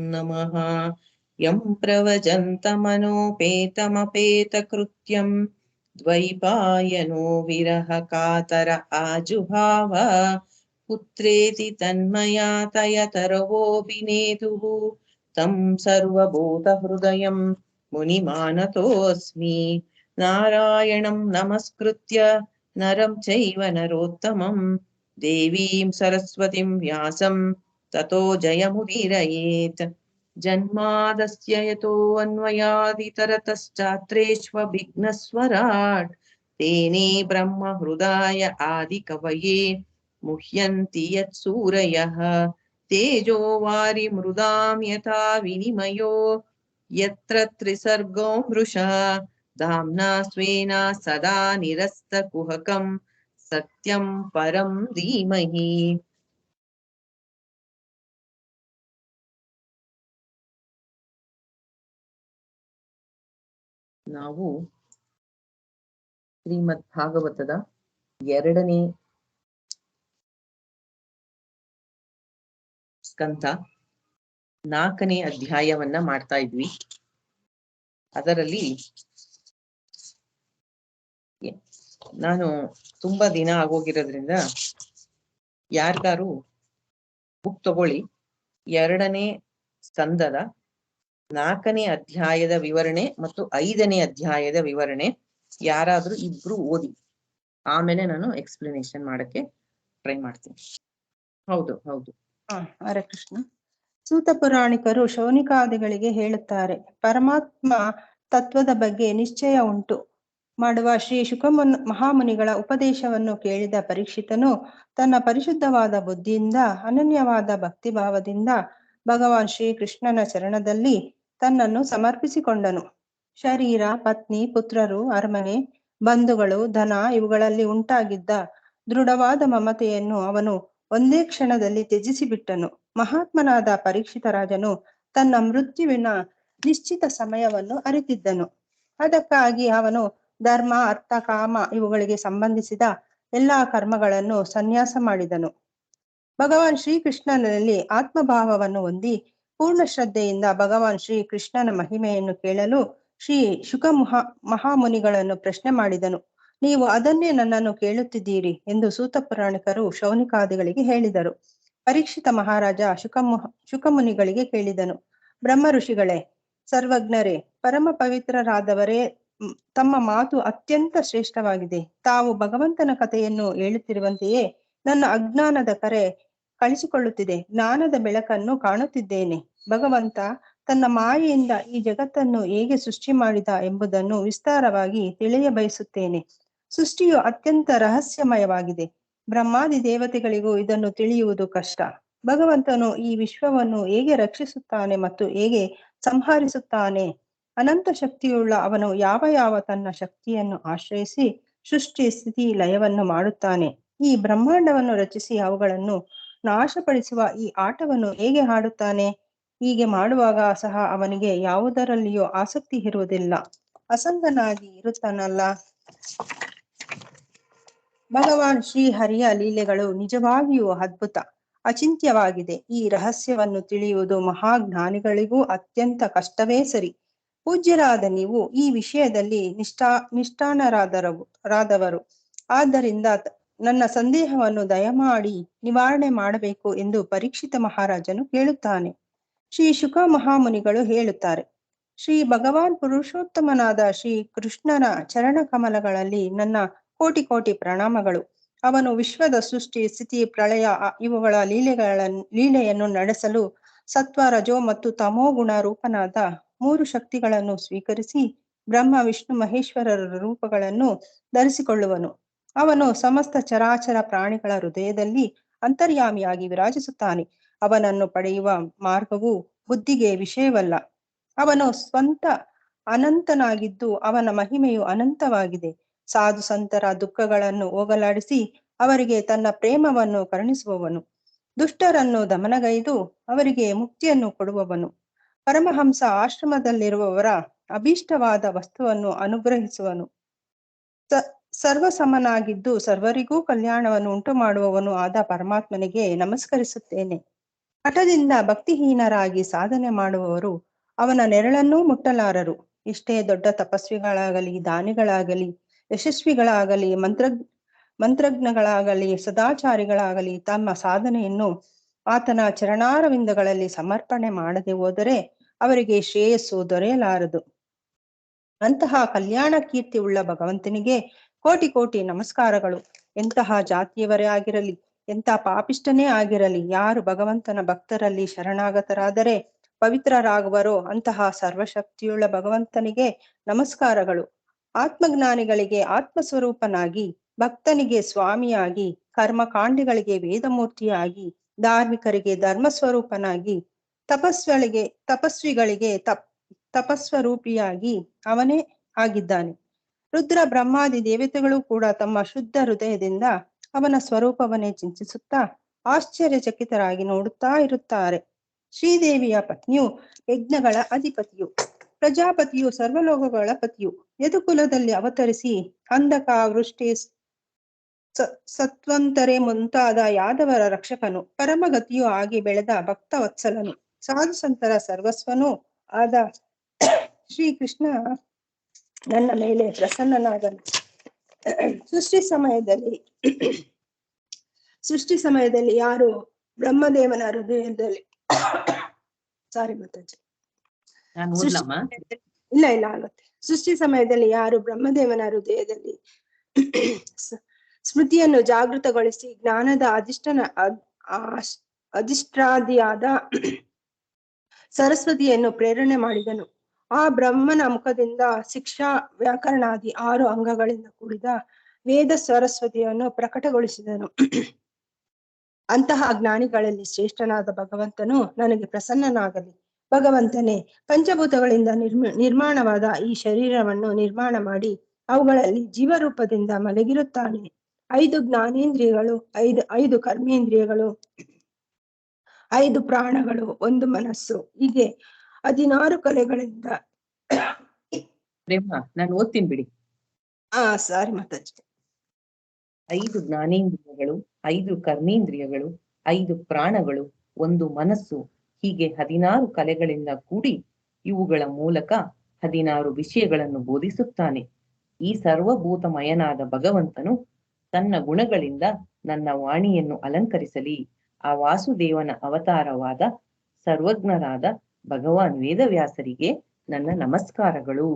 ನಮಃ. ಯಂ ಪ್ರವಜಂತಮನೋಪೇತಮಪೇತಕೃತ್ಯಂ ದ್ವೈಪಾಯನೋ ವಿರಹ ಕಾತರ ಆಜುಹಾವ. ಪುತ್ರೇತಿ ತನ್ಮಯಾ ತಯತರವೋಭಿನೇದುಃ ತಂ ಸರ್ವಭೂತಹೃದಯಂ ಮುನಿಮಾನತೋऽಸ್ಮಿ. ನಾರಾಯಣಂ ನಮಸ್ಕೃತ್ಯ ನರಂ ಚೈವ ನರೋತ್ತಮಂ ದೇವೀಂ ಸರಸ್ವತಿಂ ವ್ಯಾಸಂ ತತೋ ಜಯಮುದೀರಯೇತ್. ಜನ್ಮಾದಸ್ಯ ಯತೋ ಅನ್ವಯಾದಿತರತಶ್ಚಾತ್ರೇಷ್ವಭಿಘ್ನಸ್ವರಾಟ್ ತೇನೇ ಬ್ರಹ್ಮ ಹೃದಯ ಆದಿಕವಯೇ ಮುಹ್ಯಂತಿ ಯತ್ಸೂರಯಃ. ತೇಜೋ ವಾರಿ ಮೃದಾಂ ಯಥಾ ವಿನಿಮಯೋ ಯತ್ರ ತ್ರಿಸರ್ಗೋ ಮೃಷಾ. ಧಾಮ್ನಾ ಸ್ವೇನ ಸದಾ ನಿರಸ್ತಕುಹಕಂ ಸತ್ಯಂ ಪರಂ ಧೀಮಹಿ. ನಾವು ಶ್ರೀಮದ್ ಭಾಗವತದ 2ನೇ ಸ್ಕಂಧ 4ನೇ ಅಧ್ಯಾಯವನ್ನ ಮಾಡ್ತಾ ಇದ್ವಿ. ಅದರಲ್ಲಿ ನಾನು ತುಂಬಾ ದಿನ ಆಗೋಗಿರೋದ್ರಿಂದ ಯಾರಿಗಾರು ಬುಕ್ ತಗೊಳ್ಳಿ. 2ನೇ ಸ್ಕಂದದ 4ನೇ ಅಧ್ಯಾಯದ ವಿವರಣೆ ಮತ್ತು 5ನೇ ಅಧ್ಯಾಯದ ವಿವರಣೆ ಯಾರಾದ್ರೂ ಇಬ್ರು ಓದಿ, ಆಮೇಲೆ ನಾನು ಎಕ್ಸ್ಪ್ಲನೇಷನ್ ಮಾಡಕ್ಕೆ ಟ್ರೈ ಮಾಡ್ತೀನಿ. ಹೌದು. ಹರೇ ಕೃಷ್ಣ. ಸೂತ ಪುರಾಣಿಕರು ಶೌನಿಕಾದಿಗಳಿಗೆ ಹೇಳುತ್ತಾರೆ, ಪರಮಾತ್ಮ ತತ್ವದ ಬಗ್ಗೆ ನಿಶ್ಚಯ ಉಂಟು ಮಾಡುವ ಶ್ರೀ ಮಹಾಮುನಿಗಳ ಉಪದೇಶವನ್ನು ಕೇಳಿದ ಪರೀಕ್ಷಿತನು ತನ್ನ ಪರಿಶುದ್ಧವಾದ ಬುದ್ಧಿಯಿಂದ ಅನನ್ಯವಾದ ಭಕ್ತಿಭಾವದಿಂದ ಭಗವಾನ್ ಶ್ರೀ ಕೃಷ್ಣನ ಚರಣದಲ್ಲಿ ತನ್ನನ್ನು ಸಮರ್ಪಿಸಿಕೊಂಡನು. ಶರೀರ, ಪತ್ನಿ, ಪುತ್ರರು, ಅರಮನೆ, ಬಂಧುಗಳು, ಧನ ಇವುಗಳಲ್ಲಿ ಉಂಟಾಗಿದ್ದ ದೃಢವಾದ ಮಮತೆಯನ್ನು ಅವನು ಒಂದೇ ಕ್ಷಣದಲ್ಲಿ ತ್ಯಜಿಸಿಬಿಟ್ಟನು. ಮಹಾತ್ಮನಾದ ಪರೀಕ್ಷಿತ ರಾಜನು ತನ್ನ ಮೃತ್ಯುವಿನ ನಿಶ್ಚಿತ ಸಮಯವನ್ನು ಅರಿತಿದ್ದನು. ಅದಕ್ಕಾಗಿ ಅವನು ಧರ್ಮ, ಅರ್ಥ, ಕಾಮ ಇವುಗಳಿಗೆ ಸಂಬಂಧಿಸಿದ ಎಲ್ಲಾ ಕರ್ಮಗಳನ್ನು ಸನ್ಯಾಸ ಮಾಡಿದನು. ಭಗವಾನ್ ಶ್ರೀಕೃಷ್ಣನಲ್ಲಿ ಆತ್ಮಭಾವವನ್ನು ಹೊಂದಿ ಪೂರ್ಣ ಶ್ರದ್ಧೆಯಿಂದ ಭಗವಾನ್ ಶ್ರೀ ಕೃಷ್ಣನ ಮಹಿಮೆಯನ್ನು ಕೇಳಲು ಶ್ರೀ ಮಹಾಮುನಿಗಳನ್ನು ಪ್ರಶ್ನೆ ಮಾಡಿದನು. ನೀವು ಅದನ್ನೇ ನನ್ನನ್ನು ಕೇಳುತ್ತಿದ್ದೀರಿ ಎಂದು ಸೂತ ಪುರಾಣಿಕರು ಶೌನಿಕಾದಿಗಳಿಗೆ ಹೇಳಿದರು. ಪರೀಕ್ಷಿತ ಮಹಾರಾಜ ಶುಕಮುನಿಗಳಿಗೆ ಕೇಳಿದನು, ಬ್ರಹ್ಮ ಋಷಿಗಳೇ, ಸರ್ವಜ್ಞರೇ, ಪರಮ ಪವಿತ್ರರಾದವರೇ, ತಮ್ಮ ಮಾತು ಅತ್ಯಂತ ಶ್ರೇಷ್ಠವಾಗಿದೆ. ತಾವು ಭಗವಂತನ ಕಥೆಯನ್ನು ಹೇಳುತ್ತಿರುವಂತೆಯೇ ನನ್ನ ಅಜ್ಞಾನದ ಕರೆ ಕಳಿಸಿಕೊಳ್ಳುತ್ತಿದೆ. ಜ್ಞಾನದ ಬೆಳಕನ್ನು ಕಾಣುತ್ತಿದ್ದೇನೆ. ಭಗವಂತ ತನ್ನ ಮಾಯೆಯಿಂದ ಈ ಜಗತ್ತನ್ನು ಹೇಗೆ ಸೃಷ್ಟಿ ಮಾಡಿದ ಎಂಬುದನ್ನು ವಿಸ್ತಾರವಾಗಿ ತಿಳಿಯ ಬಯಸುತ್ತೇನೆ. ಸೃಷ್ಟಿಯು ಅತ್ಯಂತ ರಹಸ್ಯಮಯವಾಗಿದೆ. ಬ್ರಹ್ಮಾದಿ ದೇವತೆಗಳಿಗೂ ಇದನ್ನು ತಿಳಿಯುವುದು ಕಷ್ಟ. ಭಗವಂತನು ಈ ವಿಶ್ವವನ್ನು ಹೇಗೆ ರಕ್ಷಿಸುತ್ತಾನೆ ಮತ್ತು ಹೇಗೆ ಸಂಹರಿಸುತ್ತಾನೆ? ಅನಂತ ಶಕ್ತಿಯುಳ್ಳ ಅವನು ಯಾವ ತನ್ನ ಶಕ್ತಿಯನ್ನು ಆಶ್ರಯಿಸಿ ಸೃಷ್ಟಿ, ಸ್ಥಿತಿ, ಲಯವನ್ನು ಮಾಡುತ್ತಾನೆ. ಈ ಬ್ರಹ್ಮಾಂಡವನ್ನು ರಚಿಸಿ ಅವುಗಳನ್ನು ನಾಶಪಡಿಸುವ ಈ ಆಟವನ್ನು ಹೇಗೆ ಆಡುತ್ತಾನೆ? ಹೀಗೆ ಮಾಡುವಾಗ ಸಹ ಅವನಿಗೆ ಯಾವುದರಲ್ಲಿಯೂ ಆಸಕ್ತಿ ಇರುವುದಿಲ್ಲ, ಅಸಂಗನಾಗಿ ಇರುತ್ತಾನಲ್ಲ. ಭಗವಾನ್ ಶ್ರೀ ಹರಿಯ ಲೀಲೆಗಳು ನಿಜವಾಗಿಯೂ ಅದ್ಭುತ, ಅಚಿಂತ್ಯವಾಗಿದೆ. ಈ ರಹಸ್ಯವನ್ನು ತಿಳಿಯುವುದು ಮಹಾಜ್ಞಾನಿಗಳಿಗೂ ಅತ್ಯಂತ ಕಷ್ಟವೇ ಸರಿ. ಪೂಜ್ಯರಾದ ನೀವು ಈ ವಿಷಯದಲ್ಲಿ ನಿಷ್ಠಾನರಾದವರು. ಆದ್ದರಿಂದ ನನ್ನ ಸಂದೇಹವನ್ನು ದಯಮಾಡಿ ನಿವಾರಣೆ ಮಾಡಬೇಕು ಎಂದು ಪರೀಕ್ಷಿತ ಮಹಾರಾಜನು ಕೇಳುತ್ತಾನೆ. ಶ್ರೀ ಶುಕ ಮಹಾಮುನಿಗಳು ಹೇಳುತ್ತಾರೆ, ಶ್ರೀ ಭಗವಾನ್ ಪುರುಷೋತ್ತಮನಾದ ಶ್ರೀ ಕೃಷ್ಣನ ಚರಣ ಕಮಲಗಳಲ್ಲಿ ನನ್ನ ಕೋಟಿ ಕೋಟಿ ಪ್ರಣಾಮಗಳು. ಅವನು ವಿಶ್ವದ ಸೃಷ್ಟಿ, ಸ್ಥಿತಿ, ಪ್ರಳಯ ಇವುಗಳ ಲೀಲೆಯನ್ನು ನಡೆಸಲು ಸತ್ವ, ರಜೋ ಮತ್ತು ತಮೋ ಗುಣ ರೂಪನಾದ 3 ಶಕ್ತಿಗಳನ್ನು ಸ್ವೀಕರಿಸಿ ಬ್ರಹ್ಮ, ವಿಷ್ಣು, ಮಹೇಶ್ವರರ ರೂಪಗಳನ್ನು ಧರಿಸಿಕೊಳ್ಳುವನು. ಅವನು ಸಮಸ್ತ ಚರಾಚರ ಪ್ರಾಣಿಗಳ ಹೃದಯದಲ್ಲಿ ಅಂತರ್ಯಾಮಿಯಾಗಿ ವಿರಾಜಿಸುತ್ತಾನೆ. ಅವನನ್ನು ಪಡೆಯುವ ಮಾರ್ಗವು ಬುದ್ಧಿಗೆ ವಿಷಯವಲ್ಲ. ಅವನು ಸ್ವಂತ ಅನಂತನಾಗಿದ್ದು ಅವನ ಮಹಿಮೆಯು ಅನಂತವಾಗಿದೆ. ಸಾಧು ಸಂತರ ದುಃಖಗಳನ್ನು ಹೋಗಲಾಡಿಸಿ ಅವರಿಗೆ ತನ್ನ ಪ್ರೇಮವನ್ನು ಕರುಣಿಸುವವನು. ದುಷ್ಟರನ್ನು ದಮನಗೈದು ಅವರಿಗೆ ಮುಕ್ತಿಯನ್ನು ಕೊಡುವವನು. ಪರಮಹಂಸ ಆಶ್ರಮದಲ್ಲಿರುವವರ ಅಭೀಷ್ಟವಾದ ವಸ್ತುವನ್ನು ಅನುಗ್ರಹಿಸುವನು. ಸರ್ವಸಮನಾಗಿದ್ದು ಸರ್ವರಿಗೂ ಕಲ್ಯಾಣವನ್ನು ಉಂಟು ಮಾಡುವವನು ಆದ ಪರಮಾತ್ಮನಿಗೆ ನಮಸ್ಕರಿಸುತ್ತೇನೆ. ಹಠದಿಂದ ಭಕ್ತಿಹೀನರಾಗಿ ಸಾಧನೆ ಮಾಡುವವರು ಅವನ ನೆರಳನ್ನೂ ಮುಟ್ಟಲಾರರು. ಎಷ್ಟೇ ದೊಡ್ಡ ತಪಸ್ವಿಗಳಾಗಲಿ, ದಾನಿಗಳಾಗಲಿ, ಯಶಸ್ವಿಗಳಾಗಲಿ, ಮಂತ್ರಜ್ಞಗಳಾಗಲಿ, ಸದಾಚಾರಿಗಳಾಗಲಿ ತಮ್ಮ ಸಾಧನೆಯನ್ನು ಆತನ ಚರಣಾರವಿಂದಗಳಲ್ಲಿ ಸಮರ್ಪಣೆ ಮಾಡದೆ ಹೋದರೆ ಅವರಿಗೆ ಶ್ರೇಯಸ್ಸು ದೊರೆಯಲಾರದು. ಅಂತಹ ಕಲ್ಯಾಣ ಕೀರ್ತಿ ಉಳ್ಳ ಭಗವಂತನಿಗೆ ಕೋಟಿ ಕೋಟಿ ನಮಸ್ಕಾರಗಳು. ಎಂತಹ ಜಾತಿಯವರೇ ಆಗಿರಲಿ, ಎಂಥ ಪಾಪಿಷ್ಟನೇ ಆಗಿರಲಿ, ಯಾರು ಭಗವಂತನ ಭಕ್ತರಲ್ಲಿ ಶರಣಾಗತರಾದರೆ ಪವಿತ್ರರಾಗುವರೋ ಅಂತಹ ಸರ್ವಶಕ್ತಿಯುಳ್ಳ ಭಗವಂತನಿಗೆ ನಮಸ್ಕಾರಗಳು. ಆತ್ಮಜ್ಞಾನಿಗಳಿಗೆ ಆತ್ಮಸ್ವರೂಪನಾಗಿ, ಭಕ್ತನಿಗೆ ಸ್ವಾಮಿಯಾಗಿ, ಕರ್ಮಕಾಂಡಿಗಳಿಗೆ ವೇದಮೂರ್ತಿಯಾಗಿ, ಧಾರ್ಮಿಕರಿಗೆ ಧರ್ಮಸ್ವರೂಪನಾಗಿ, ತಪಸ್ವಿಗಳಿಗೆ ತಪಸ್ವರೂಪಿಯಾಗಿ ಅವನೇ ಆಗಿದ್ದಾನೆ. ರುದ್ರ ಬ್ರಹ್ಮಾದಿ ದೇವತೆಗಳು ಕೂಡ ತಮ್ಮ ಶುದ್ಧ ಹೃದಯದಿಂದ ಅವನ ಸ್ವರೂಪವನ್ನೇ ಚಿಂತಿಸುತ್ತಾ ಆಶ್ಚರ್ಯಚಕಿತರಾಗಿ ನೋಡುತ್ತಾ ಇರುತ್ತಾರೆ. ಶ್ರೀದೇವಿಯ ಪತ್ನಿಯು ಯಜ್ಞಗಳ ಅಧಿಪತಿಯು, ಪ್ರಜಾಪತಿಯು ಸರ್ವಲೋಕಗಳ ಪತಿಯು, ಯದುಕುಲದಲ್ಲಿ ಅವತರಿಸಿ ಅಂಧಕ, ವೃಷ್ಟಿ, ಸತ್ವಂತರೆ ಮುಂತಾದ ಯಾದವರ ರಕ್ಷಕನು, ಪರಮಗತಿಯೂ ಆಗಿ ಬೆಳೆದ ಭಕ್ತವತ್ಸಲನು, ಸಾಧು ಸಂತರ ಸರ್ವಸ್ವನೂ ಆದ ಶ್ರೀಕೃಷ್ಣ ನನ್ನ ಮೇಲೆ ಪ್ರಸನ್ನನಾದನು. ಸೃಷ್ಟಿ ಸಮಯದಲ್ಲಿ ಯಾರು ಬ್ರಹ್ಮದೇವನ ಹೃದಯದಲ್ಲಿ ಇಲ್ಲ ಆಗುತ್ತೆ. ಸೃಷ್ಟಿ ಸಮಯದಲ್ಲಿ ಯಾರು ಬ್ರಹ್ಮದೇವನ ಹೃದಯದಲ್ಲಿ ಸ್ಮೃತಿಯನ್ನು ಜಾಗೃತಗೊಳಿಸಿ ಜ್ಞಾನದ ಅಧಿಷ್ಠಾದಿಯಾದ ಸರಸ್ವತಿಯನ್ನು ಪ್ರೇರಣೆ ಮಾಡಿದನು. ಆ ಬ್ರಹ್ಮನ ಮುಖದಿಂದ ಶಿಕ್ಷಾ, ವ್ಯಾಕರಣಾದಿ 6 ಅಂಗಗಳಿಂದ ಕೂಡಿದ ವೇದ ಸರಸ್ವತಿಯನ್ನು ಪ್ರಕಟಗೊಳಿಸಿದನು. ಅಂತಹ ಜ್ಞಾನಿಗಳಲ್ಲಿ ಶ್ರೇಷ್ಠನಾದ ಭಗವಂತನು ನನಗೆ ಪ್ರಸನ್ನನಾಗಲಿ. ಭಗವಂತನೇ, ಪಂಚಭೂತಗಳಿಂದ ನಿರ್ಮಾಣವಾದ ಈ ಶರೀರವನ್ನು ನಿರ್ಮಾಣ ಮಾಡಿ ಅವುಗಳಲ್ಲಿ ಜೀವರೂಪದಿಂದ ಮಲಗಿರುತ್ತಾನೆ. 5 ಜ್ಞಾನೇಂದ್ರಿಯಗಳು, 5 ಕರ್ಮೇಂದ್ರಿಯಗಳು, 5 ಪ್ರಾಣಗಳು, 1 ಮನಸ್ಸು, ಹೀಗೆ 16 ಕಲೆಗಳಿಂದ. ನಾನು ಓದ್ತೀನಿ ಬಿಡಿ. ಸಾರಿ ಮಾತಾಜಿ. 5 ಜ್ಞಾನೇಂದ್ರಿಯಗಳು, 5 ಕರ್ಮೇಂದ್ರಿಯಗಳು, 5 ಪ್ರಾಣಗಳು, 1 ಮನಸ್ಸು, ಹೀಗೆ 16 ಕಲೆಗಳಿಂದ ಕೂಡಿ ಇವುಗಳ ಮೂಲಕ 16 ವಿಷಯಗಳನ್ನು ಬೋಧಿಸುತ್ತಾನೆ. ಈ ಸರ್ವಭೂತಮಯನಾದ ಭಗವಂತನು ತನ್ನ ಗುಣಗಳಿಂದ ನನ್ನ ವಾಣಿಯನ್ನು ಅಲಂಕರಿಸಲಿ. ಆ ವಾಸುದೇವನ ಅವತಾರವಾದ ಸರ್ವಜ್ಞರಾದ ಭಗವಾನ್ ವೇದವ್ಯಾಸರಿಗೆ ನನ್ನ ನಮಸ್ಕಾರಗಳು.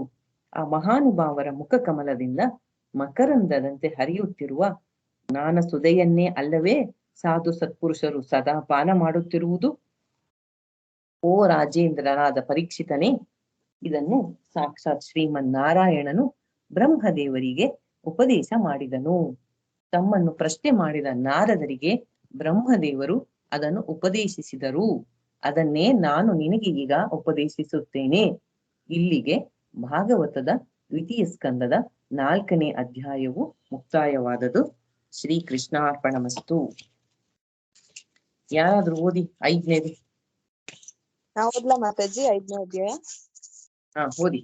ಆ ಮಹಾನುಭಾವರ ಮುಖ ಕಮಲದಿಂದ ಮಕರಂದದಂತೆ ಹರಿಯುತ್ತಿರುವ ಜ್ಞಾನ ಸುಧೆಯನ್ನೇ ಅಲ್ಲವೇ ಸಾಧು ಸತ್ಪುರುಷರು ಸದಾ ಪಾನ ಮಾಡುತ್ತಿರುವುದು? ಓ ರಾಜೇಂದ್ರನಾದ ಪರೀಕ್ಷಿತನೇ, ಇದನ್ನು ಸಾಕ್ಷಾತ್ ಶ್ರೀಮನ್ನಾರಾಯಣನು ಬ್ರಹ್ಮದೇವರಿಗೆ ಉಪದೇಶ ಮಾಡಿದನು. ತಮ್ಮನ್ನು ಪ್ರಶ್ನೆ ಮಾಡಿದ ನಾರದರಿಗೆ ಬ್ರಹ್ಮದೇವರು ಅದನ್ನು ಉಪದೇಶಿಸಿದರು. ಅದನ್ನೇ ನಾನು ನಿನಗೆ ಈಗ ಉಪದೇಶಿಸುತ್ತೇನೆ. ಇಲ್ಲಿಗೆ ಭಾಗವತದ 2ನೇ ಸ್ಕಂದದ 4ನೇ ಅಧ್ಯಾಯವು ಮುಕ್ತಾಯವಾದದು. ಶ್ರೀ ಕೃಷ್ಣಾರ್ಪಣಮಸ್ತು. ಯಾರಾದ್ರೂ ಓದಿ 5ನೇದು. ಓದ್ಲಾ ಮಾತಾಜಿ? 5ನೇ ಅಧ್ಯಾಯ ಓದಿ.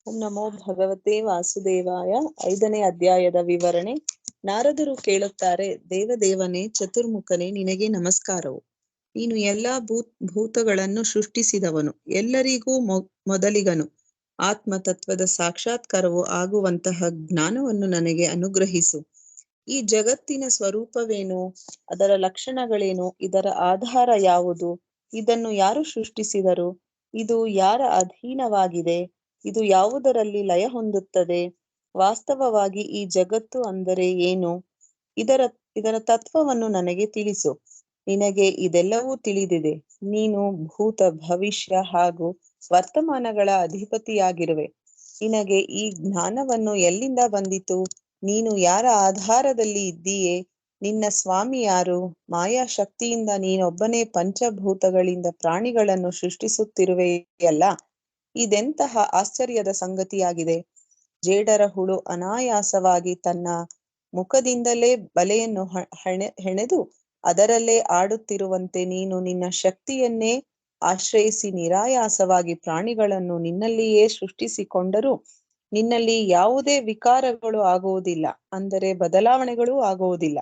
ಓಂ ನಮೋ ಭಗವತೆ ವಾಸುದೇವಾಯ. 5ನೇ ಅಧ್ಯಾಯದ ವಿವರಣೆ. ನಾರದರು ಕೇಳುತ್ತಾರೆ, ದೇವದೇವನೇ, ಚತುರ್ಮುಖನೇ, ನಿನಗೆ ನಮಸ್ಕಾರವು. ನೀನು ಎಲ್ಲಾ ಭೂತಗಳನ್ನು ಸೃಷ್ಟಿಸಿದವನು, ಎಲ್ಲರಿಗೂ ಮೊದಲಿಗನು. ಆತ್ಮತತ್ವದ ಸಾಕ್ಷಾತ್ಕಾರವು ಆಗುವಂತಹ ಜ್ಞಾನವನ್ನು ನನಗೆ ಅನುಗ್ರಹಿಸು. ಈ ಜಗತ್ತಿನ ಸ್ವರೂಪವೇನು? ಅದರ ಲಕ್ಷಣಗಳೇನು? ಇದರ ಆಧಾರ ಯಾವುದು? ಇದನ್ನು ಯಾರು ಸೃಷ್ಟಿಸಿದರು? ಇದು ಯಾರ ಅಧೀನವಾಗಿದೆ? ಇದು ಯಾವುದರಲ್ಲಿ ಲಯ ಹೊಂದುತ್ತದೆ? ವಾಸ್ತವವಾಗಿ ಈ ಜಗತ್ತು ಅಂದರೆ ಏನು? ಇದರ ತತ್ವವನ್ನು ನನಗೆ ತಿಳಿಸು. ನಿನಗೆ ಇದೆಲ್ಲವೂ ತಿಳಿದಿದೆ. ನೀನು ಭೂತ, ಭವಿಷ್ಯ ಹಾಗೂ ವರ್ತಮಾನಗಳ ಅಧಿಪತಿಯಾಗಿರುವೆ. ನಿನಗೆ ಈ ಜ್ಞಾನವನ್ನು ಎಲ್ಲಿಂದ ಬಂದಿತು? ನೀನು ಯಾರ ಆಧಾರದಲ್ಲಿ ಇದ್ದೀಯೆ? ನಿನ್ನ ಸ್ವಾಮಿ ಯಾರು? ಮಾಯಾ ಶಕ್ತಿಯಿಂದ ನೀನೊಬ್ಬನೇ ಪಂಚಭೂತಗಳಿಂದ ಪ್ರಾಣಿಗಳನ್ನು ಸೃಷ್ಟಿಸುತ್ತಿರುವೆಯಲ್ಲ. ಇದೆಂತಹ ಆಶ್ಚರ್ಯದ ಸಂಗತಿಯಾಗಿದೆ. ಜೇಡರ ಹುಳು ಅನಾಯಾಸವಾಗಿ ತನ್ನ ಮುಖದಿಂದಲೇ ಬಲೆಯನ್ನು ಹೆಣೆದು ಅದರಲ್ಲೇ ಆಡುತ್ತಿರುವಂತೆ ನೀನು ನಿನ್ನ ಶಕ್ತಿಯನ್ನೇ ಆಶ್ರಯಿಸಿ ನಿರಾಯಾಸವಾಗಿ ಪ್ರಾಣಿಗಳನ್ನು ನಿನ್ನಲ್ಲಿಯೇ ಸೃಷ್ಟಿಸಿಕೊಂಡರೂ ನಿನ್ನಲ್ಲಿ ಯಾವುದೇ ವಿಕಾರಗಳು ಆಗುವುದಿಲ್ಲ, ಅಂದರೆ ಬದಲಾವಣೆಗಳೂ ಆಗುವುದಿಲ್ಲ.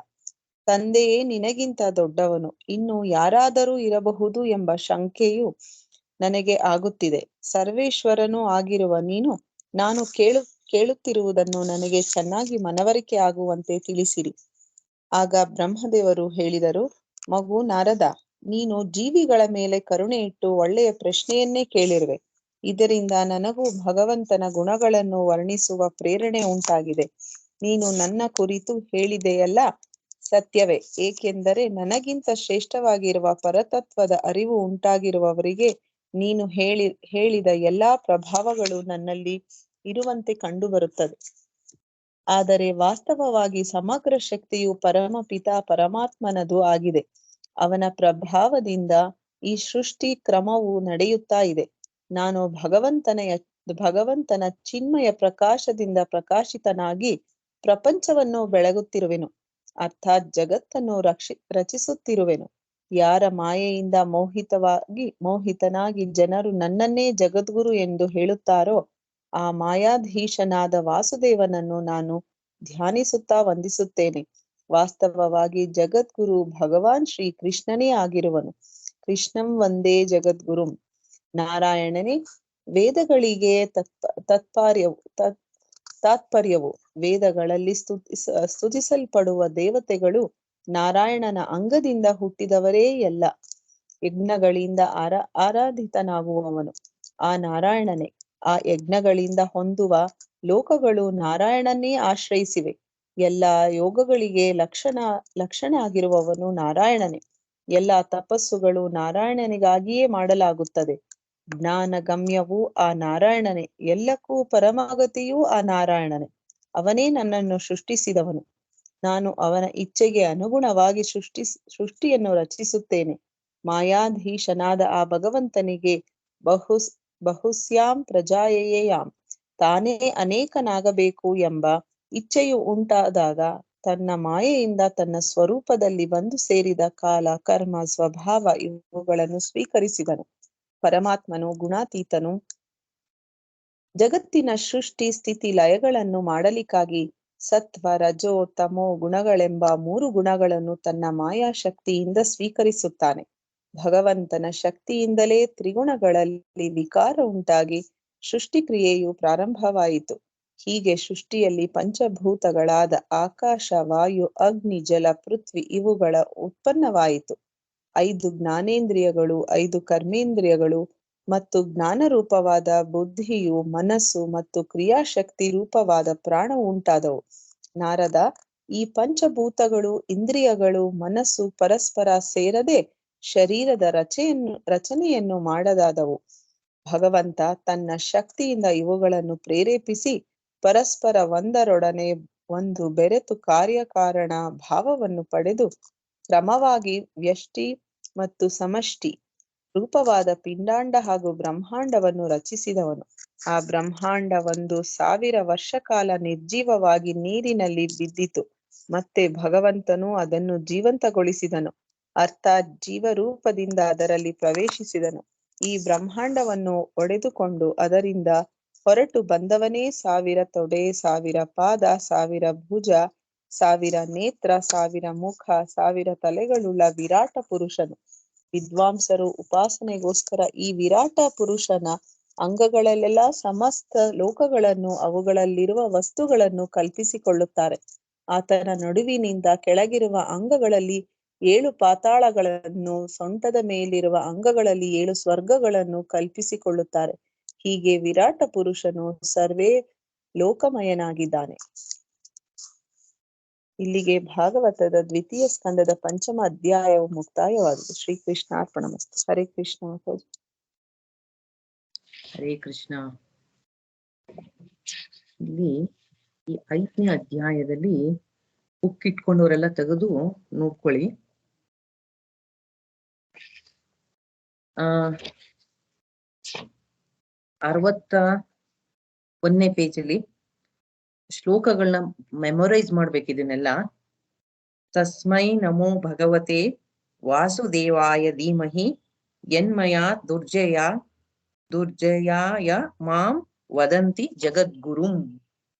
ತಂದೆಯೇ ನಿನಗಿಂತ ದೊಡ್ಡವನು, ಇನ್ನು ಯಾರಾದರೂ ಇರಬಹುದು ಎಂಬ ಶಂಕೆಯು ನನಗೆ ಆಗುತ್ತಿದೆ. ಸರ್ವೇಶ್ವರನೂ ಆಗಿರುವ ನೀನು ನಾನು ಕೇಳುತ್ತಿರುವುದನ್ನು ನನಗೆ ಚೆನ್ನಾಗಿ ಮನವರಿಕೆ ಆಗುವಂತೆ ತಿಳಿಸಿರಿ. ಆಗ ಬ್ರಹ್ಮದೇವರು ಹೇಳಿದರು, ಮಗು ನಾರದ, ನೀನು ಜೀವಿಗಳ ಮೇಲೆ ಕರುಣೆ ಇಟ್ಟು ಒಳ್ಳೆಯ ಪ್ರಶ್ನೆಯನ್ನೇ ಕೇಳಿರುವೆ. ಇದರಿಂದ ನನಗೂ ಭಗವಂತನ ಗುಣಗಳನ್ನು ವರ್ಣಿಸುವ ಪ್ರೇರಣೆ ಉಂಟಾಗಿದೆ. ನೀನು ನನ್ನ ಕುರಿತು ಹೇಳಿದೆಯಲ್ಲ ಸತ್ಯವೇ, ಏಕೆಂದರೆ ನನಗಿಂತ ಶ್ರೇಷ್ಠವಾಗಿರುವ ಪರತತ್ವದ ಅರಿವು ಉಂಟಾಗಿರುವವರಿಗೆ ನೀನು ಹೇಳಿದ ಎಲ್ಲಾ ಪ್ರಭಾವಗಳು ನನ್ನಲ್ಲಿ ಇರುವಂತೆ ಕಂಡುಬರುತ್ತದೆ. ಆದರೆ ವಾಸ್ತವವಾಗಿ ಸಮಗ್ರ ಶಕ್ತಿಯು ಪರಮಪಿತ ಪರಮಾತ್ಮನದು ಆಗಿದೆ. ಅವನ ಪ್ರಭಾವದಿಂದ ಈ ಸೃಷ್ಟಿ ಕ್ರಮವು ನಡೆಯುತ್ತಾ ಇದೆ. ನಾನು ಭಗವಂತನ ಚಿನ್ಮಯ ಪ್ರಕಾಶದಿಂದ ಪ್ರಕಾಶಿತನಾಗಿ ಪ್ರಪಂಚವನ್ನು ಬೆಳಗುತ್ತಿರುವೆನು, ಅರ್ಥಾತ್ ಜಗತ್ತನ್ನು ರಚಿಸುತ್ತಿರುವೆನು. ಯಾರ ಮಾಯೆಯಿಂದ ಮೋಹಿತನಾಗಿ ಜನರು ನನ್ನನ್ನೇ ಜಗದ್ಗುರು ಎಂದು ಹೇಳುತ್ತಾರೋ ಆ ಮಾಯಾಧೀಶನಾದ ವಾಸುದೇವನನ್ನು ನಾನು ಧ್ಯಾನಿಸುತ್ತಾ ವಂದಿಸುತ್ತೇನೆ. ವಾಸ್ತವವಾಗಿ ಜಗದ್ಗುರು ಭಗವಾನ್ ಶ್ರೀ ಕೃಷ್ಣನೇ ಆಗಿರುವನು. ಕೃಷ್ಣಂ ವಂದೇ ಜಗದ್ಗುರುಂ. ನಾರಾಯಣನೇ ವೇದಗಳಿಗೆ ತಾತ್ಪರ್ಯವು. ವೇದಗಳಲ್ಲಿ ಸ್ತುತಿಸಲ್ಪಡುವ ದೇವತೆಗಳು ನಾರಾಯಣನ ಅಂಗದಿಂದ ಹುಟ್ಟಿದವರೇ ಎಲ್ಲ. ಯಜ್ಞಗಳಿಂದ ಆರಾಧಿತನಾಗುವವನು ಆ ನಾರಾಯಣನೇ. ಆ ಯಜ್ಞಗಳಿಂದ ಹೊಂದುವ ಲೋಕಗಳು ನಾರಾಯಣನ್ನೇ ಆಶ್ರಯಿಸಿವೆ. ಎಲ್ಲ ಯೋಗಗಳಿಗೆ ಲಕ್ಷಣ ಆಗಿರುವವನು ನಾರಾಯಣನೇ. ಎಲ್ಲ ತಪಸ್ಸುಗಳು ನಾರಾಯಣನಿಗಾಗಿಯೇ ಮಾಡಲಾಗುತ್ತದೆ. ಜ್ಞಾನ ಗಮ್ಯವೂ ಆ ನಾರಾಯಣನೇ. ಎಲ್ಲಕ್ಕೂ ಪರಮಾಗತಿಯೂ ಆ ನಾರಾಯಣನೇ. ಅವನೇ ನನ್ನನ್ನು ಸೃಷ್ಟಿಸಿದವನು. ನಾನು ಅವನ ಇಚ್ಛೆಗೆ ಅನುಗುಣವಾಗಿ ಸೃಷ್ಟಿಯನ್ನು ರಚಿಸುತ್ತೇನೆ. ಮಾಯಾಧೀಶನಾದ ಆ ಭಗವಂತನಿಗೆ ಬಹುಸ್ಯಾಂ ಪ್ರಜಾಯೇಯಾಂ, ತಾನೇ ಅನೇಕನಾಗಬೇಕು ಎಂಬ ಇಚ್ಛೆಯು ಉಂಟಾದಾಗ ತನ್ನ ಮಾಯೆಯಿಂದ ತನ್ನ ಸ್ವರೂಪದಲ್ಲಿ ಬಂದು ಸೇರಿದ ಕಾಲ, ಕರ್ಮ, ಸ್ವಭಾವ ಇವುಗಳನ್ನು ಸ್ವೀಕರಿಸಿದನು. ಪರಮಾತ್ಮನು ಗುಣಾತೀತನು. ಜಗತ್ತಿನ ಸೃಷ್ಟಿ ಸ್ಥಿತಿ ಲಯಗಳನ್ನು ಮಾಡಲಿಕ್ಕಾಗಿ ಸತ್ವ, ರಜೋ, ತಮೋ ಗುಣಗಳೆಂಬ 3 ಗುಣಗಳನ್ನು ತನ್ನ ಮಾಯಾಶಕ್ತಿಯಿಂದ ಸ್ವೀಕರಿಸುತ್ತಾನೆ. ಭಗವಂತನ ಶಕ್ತಿಯಿಂದಲೇ ತ್ರಿಗುಣಗಳಲ್ಲಿ ವಿಕಾರ ಉಂಟಾಗಿ ಸೃಷ್ಟಿ ಕ್ರಿಯೆಯು ಪ್ರಾರಂಭವಾಯಿತು. ಹೀಗೆ ಸೃಷ್ಟಿಯಲ್ಲಿ ಪಂಚಭೂತಗಳಾದ ಆಕಾಶ, ವಾಯು, ಅಗ್ನಿ, ಜಲ, ಪೃಥ್ವಿ ಇವುಗಳ ಉತ್ಪನ್ನವಾಯಿತು. 5 ಜ್ಞಾನೇಂದ್ರಿಯಗಳು, 5 ಕರ್ಮೇಂದ್ರಿಯಗಳು ಮತ್ತು ಜ್ಞಾನರೂಪವಾದ ಬುದ್ಧಿಯು, ಮನಸ್ಸು ಮತ್ತು ಕ್ರಿಯಾಶಕ್ತಿ ರೂಪವಾದ ಪ್ರಾಣವು ಉಂಟಾದವು. ನಾರದ, ಈ ಪಂಚಭೂತಗಳು, ಇಂದ್ರಿಯಗಳು, ಮನಸ್ಸು ಪರಸ್ಪರ ಸೇರದೆ ಶರೀರದ ರಚನೆಯನ್ನು ಮಾಡದಾದವು. ಭಗವಂತ ತನ್ನ ಶಕ್ತಿಯಿಂದ ಇವುಗಳನ್ನು ಪ್ರೇರೇಪಿಸಿ ಪರಸ್ಪರ ಒಂದರೊಡನೆ ಒಂದು ಬೆರೆತು ಕಾರ್ಯಕಾರಣ ಭಾವವನ್ನು ಪಡೆದು ಕ್ರಮವಾಗಿ ವ್ಯಷ್ಟಿ ಮತ್ತು ಸಮಷ್ಟಿ ರೂಪವಾದ ಪಿಂಡಾಂಡ ಹಾಗೂ ಬ್ರಹ್ಮಾಂಡವನ್ನು ರಚಿಸಿದವನು. ಆ ಬ್ರಹ್ಮಾಂಡ 1000 ವರ್ಷ ಕಾಲ ನಿರ್ಜೀವವಾಗಿ ನೀರಿನಲ್ಲಿ ಬಿದ್ದಿತು. ಮತ್ತೆ ಭಗವಂತನು ಅದನ್ನು ಜೀವಂತಗೊಳಿಸಿದನು, ಅರ್ಥಾತ್ ಜೀವರೂಪದಿಂದ ಅದರಲ್ಲಿ ಪ್ರವೇಶಿಸಿದನು. ಈ ಬ್ರಹ್ಮಾಂಡವನ್ನು ಒಡೆದುಕೊಂಡು ಅದರಿಂದ ಹೊರಟು ಬಂದವನೇ 1000 ತೊಡೆ, 1000 ಪಾದ, 1000 ಭುಜ, 1000 ನೇತ್ರ, 1000 ಮುಖ, 1000 ತಲೆಗಳುಳ್ಳ ವಿರಾಟ ಪುರುಷನು. ವಿದ್ವಾಂಸರು ಉಪಾಸನೆಗೋಸ್ಕರ ಈ ವಿರಾಟ ಪುರುಷನ ಅಂಗಗಳಲ್ಲೆಲ್ಲ ಸಮಸ್ತ ಲೋಕಗಳನ್ನು, ಅವುಗಳಲ್ಲಿರುವ ವಸ್ತುಗಳನ್ನು ಕಲ್ಪಿಸಿಕೊಳ್ಳುತ್ತಾರೆ. ಆತನ ನಡುವಿನಿಂದ ಕೆಳಗಿರುವ ಅಂಗಗಳಲ್ಲಿ 7 ಪಾತಾಳಗಳನ್ನು, ಸೊಂಟದ ಮೇಲಿರುವ ಅಂಗಗಳಲ್ಲಿ 7 ಸ್ವರ್ಗಗಳನ್ನು ಕಲ್ಪಿಸಿಕೊಳ್ಳುತ್ತಾರೆ. ಹೀಗೆ ವಿರಾಟ ಪುರುಷನು ಸರ್ವೇ ಲೋಕಮಯನಾಗಿದ್ದಾನೆ. ಇಲ್ಲಿಗೆ ಭಾಗವತದ 2ನೇ ಸ್ಕಂದದ 5ಮ ಅಧ್ಯಾಯವು ಮುಕ್ತಾಯವಾಗಿದೆ. ಶ್ರೀಕೃಷ್ಣಾರ್ಪಣಮಸ್ತು. ಹರೇ ಕೃಷ್ಣ. ಹರೇ ಕೃಷ್ಣ. ಇಲ್ಲಿ ಈ 5ನೇ ಅಧ್ಯಾಯದಲ್ಲಿ ಬುಕ್ ಇಟ್ಕೊಂಡವರೆಲ್ಲ ತೆಗೆದು ನೋಡ್ಕೊಳ್ಳಿ. 61ನೇ ಪೇಜಲ್ಲಿ ಶ್ಲೋಕಗಳನ್ನ ಮೆಮೊರೈಸ್ ಮಾಡ್ಬೇಕು. ಇದನ್ನೆಲ್ಲ ತಸ್ಮೈ ನಮೋ ಭಗವತೆ ವಾಸುದೇವಾಯ ಧೀಮಹಿ ಯನ್ಮಯಾ ದುರ್ಜಯಾಯ ಮಾಂ ವದಂತಿ ಜಗದ್ಗುರುಂ.